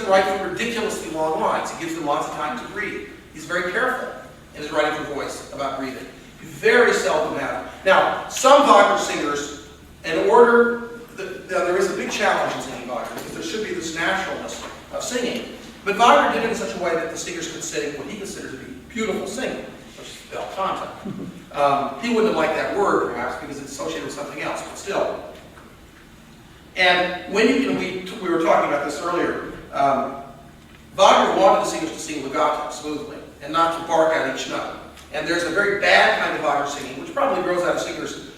write for ridiculously long lines. He gives them lots of time to breathe. He's very careful in his writing for voice about breathing. You very seldom have. Now, some Wagner singers, there is a big challenge in singing Wagner, because there should be this naturalness of singing. But Wagner did it in such a way that the singers could sing what he considered to be beautiful singing, which is bel canto. He wouldn't have liked that word, perhaps, because it's associated with something else, but still. And when we were talking about this earlier, Wagner wanted the singers to sing legato, smoothly, and not to bark at each note. And there's a very bad kind of Wagner singing, which probably grows out of singers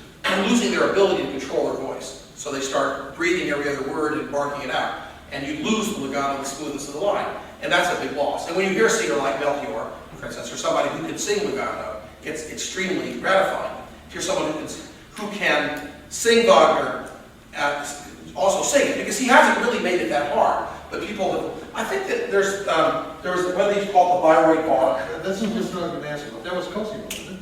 losing their ability to control their voice. So they start breathing every other word and barking it out. And you lose the legato and the smoothness of the line. And that's a big loss. And when you hear a singer like Melchior, for instance, or somebody who can sing legato, it's extremely gratifying. If you're someone who can sing Wagner, also sing it, because he hasn't really made it that hard. But people, I think that there was what they call the Bayreuth bar. That's what I was going to ask about. That was Cosimo, wasn't it?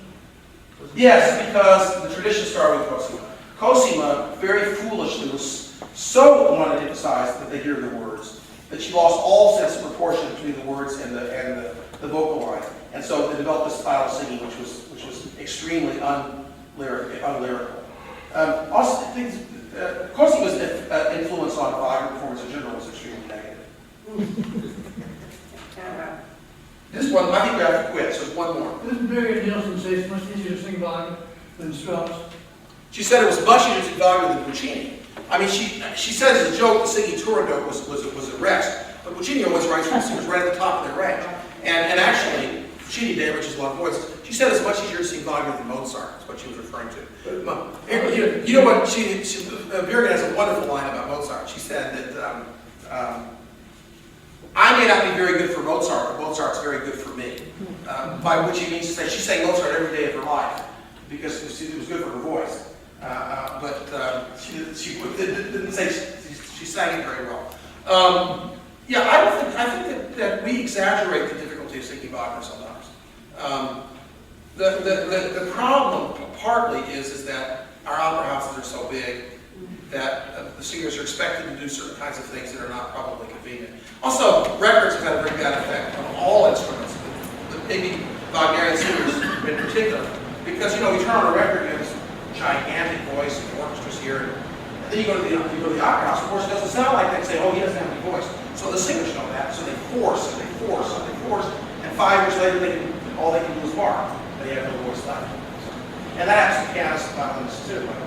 Yes, because the tradition started with Cosima. Cosima, very foolishly, was so wanted to emphasize that they hear the words that she lost all sense of proportion between the words and the vocal line, and so they developed this style of singing, which was extremely unlyrical. Also, Cosima's influence on Wagner performance in general was extremely negative. This one, I think we have to quit, so there's one more. Didn't Birgit Nielsen say it's much easier to sing Wagner than Strauss? She said it was much easier to sing Wagner than Puccini. I mean, she said as a joke that singing Turandot was a rest, but Puccini always writes for singers right at the top of their range. And actually, Puccini damages a lot of voices. She said it's much easier to sing Wagner than Mozart, is what she was referring to. You know what, Birgit has a wonderful line about Mozart. She said that, I may not be very good for Mozart, but Mozart's very good for me. By which he means to say she sang Mozart every day of her life because it was good for her voice. But she didn't say she sang it very well. Yeah, I think that we exaggerate the difficulty of singing Wagner sometimes. The problem partly is that our opera houses are so big that the singers are expected to do certain kinds of things that are not probably convenient. Also, records have had a very bad effect on all instruments, maybe Wagnerian singers in particular, because we turn on a record, you have this gigantic voice, and the orchestra's here, and then you go to the opera house. Of course, it doesn't sound like they say, "Oh, he doesn't have any voice." So the singers know that, so they force and they force and they force, and 5 years later, all they can do is bark. They have no voice left. And that happens to pianists and violinists too, by the way.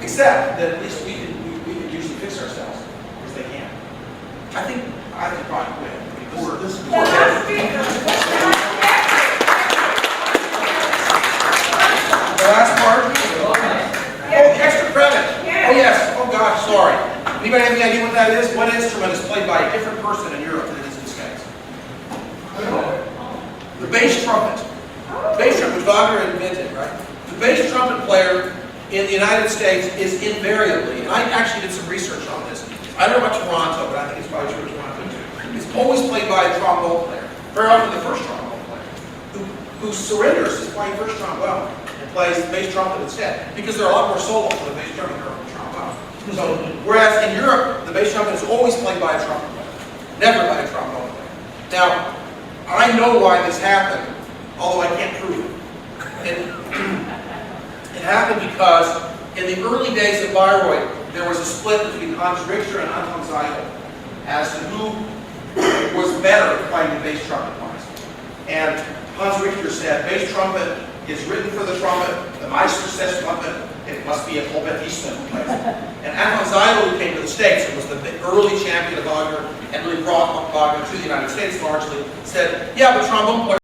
Except that at least we can usually fix ourselves, because they can't. I think probably quit. The last part? Oh, the extra credit. Oh yes. Oh gosh, sorry. Anybody have any idea what that is? What instrument is played by a different person in Europe than it is in the States? The bass trumpet. Bass trumpet, which Wagner invented, right? The bass trumpet player in the United States is invariably, and I actually did some research on this. I don't know about Toronto, but I think it's probably true of Toronto too. It's always played by a trombone player. Very often the first trombone player, who surrenders his playing first trombone and plays the bass trumpet instead, because there are a lot more solos for the bass trumpet than the trombone. So, whereas in Europe, the bass trumpet is always played by a trumpet player, never by a trombone player. Now, I know why this happened, although I can't prove it. It happened because in the early days of Bayreuth, there was a split between Hans Richter and Anton Seidel as to who was better at playing the bass trumpet parts. And Hans Richter said, bass trumpet is written for the trumpet, the Meister says trumpet, it must be a trompetista who plays it. And Anton Seidel, who came to the States and was the early champion of Wagner and really brought Wagner to the United States largely, said, yeah, but trombone players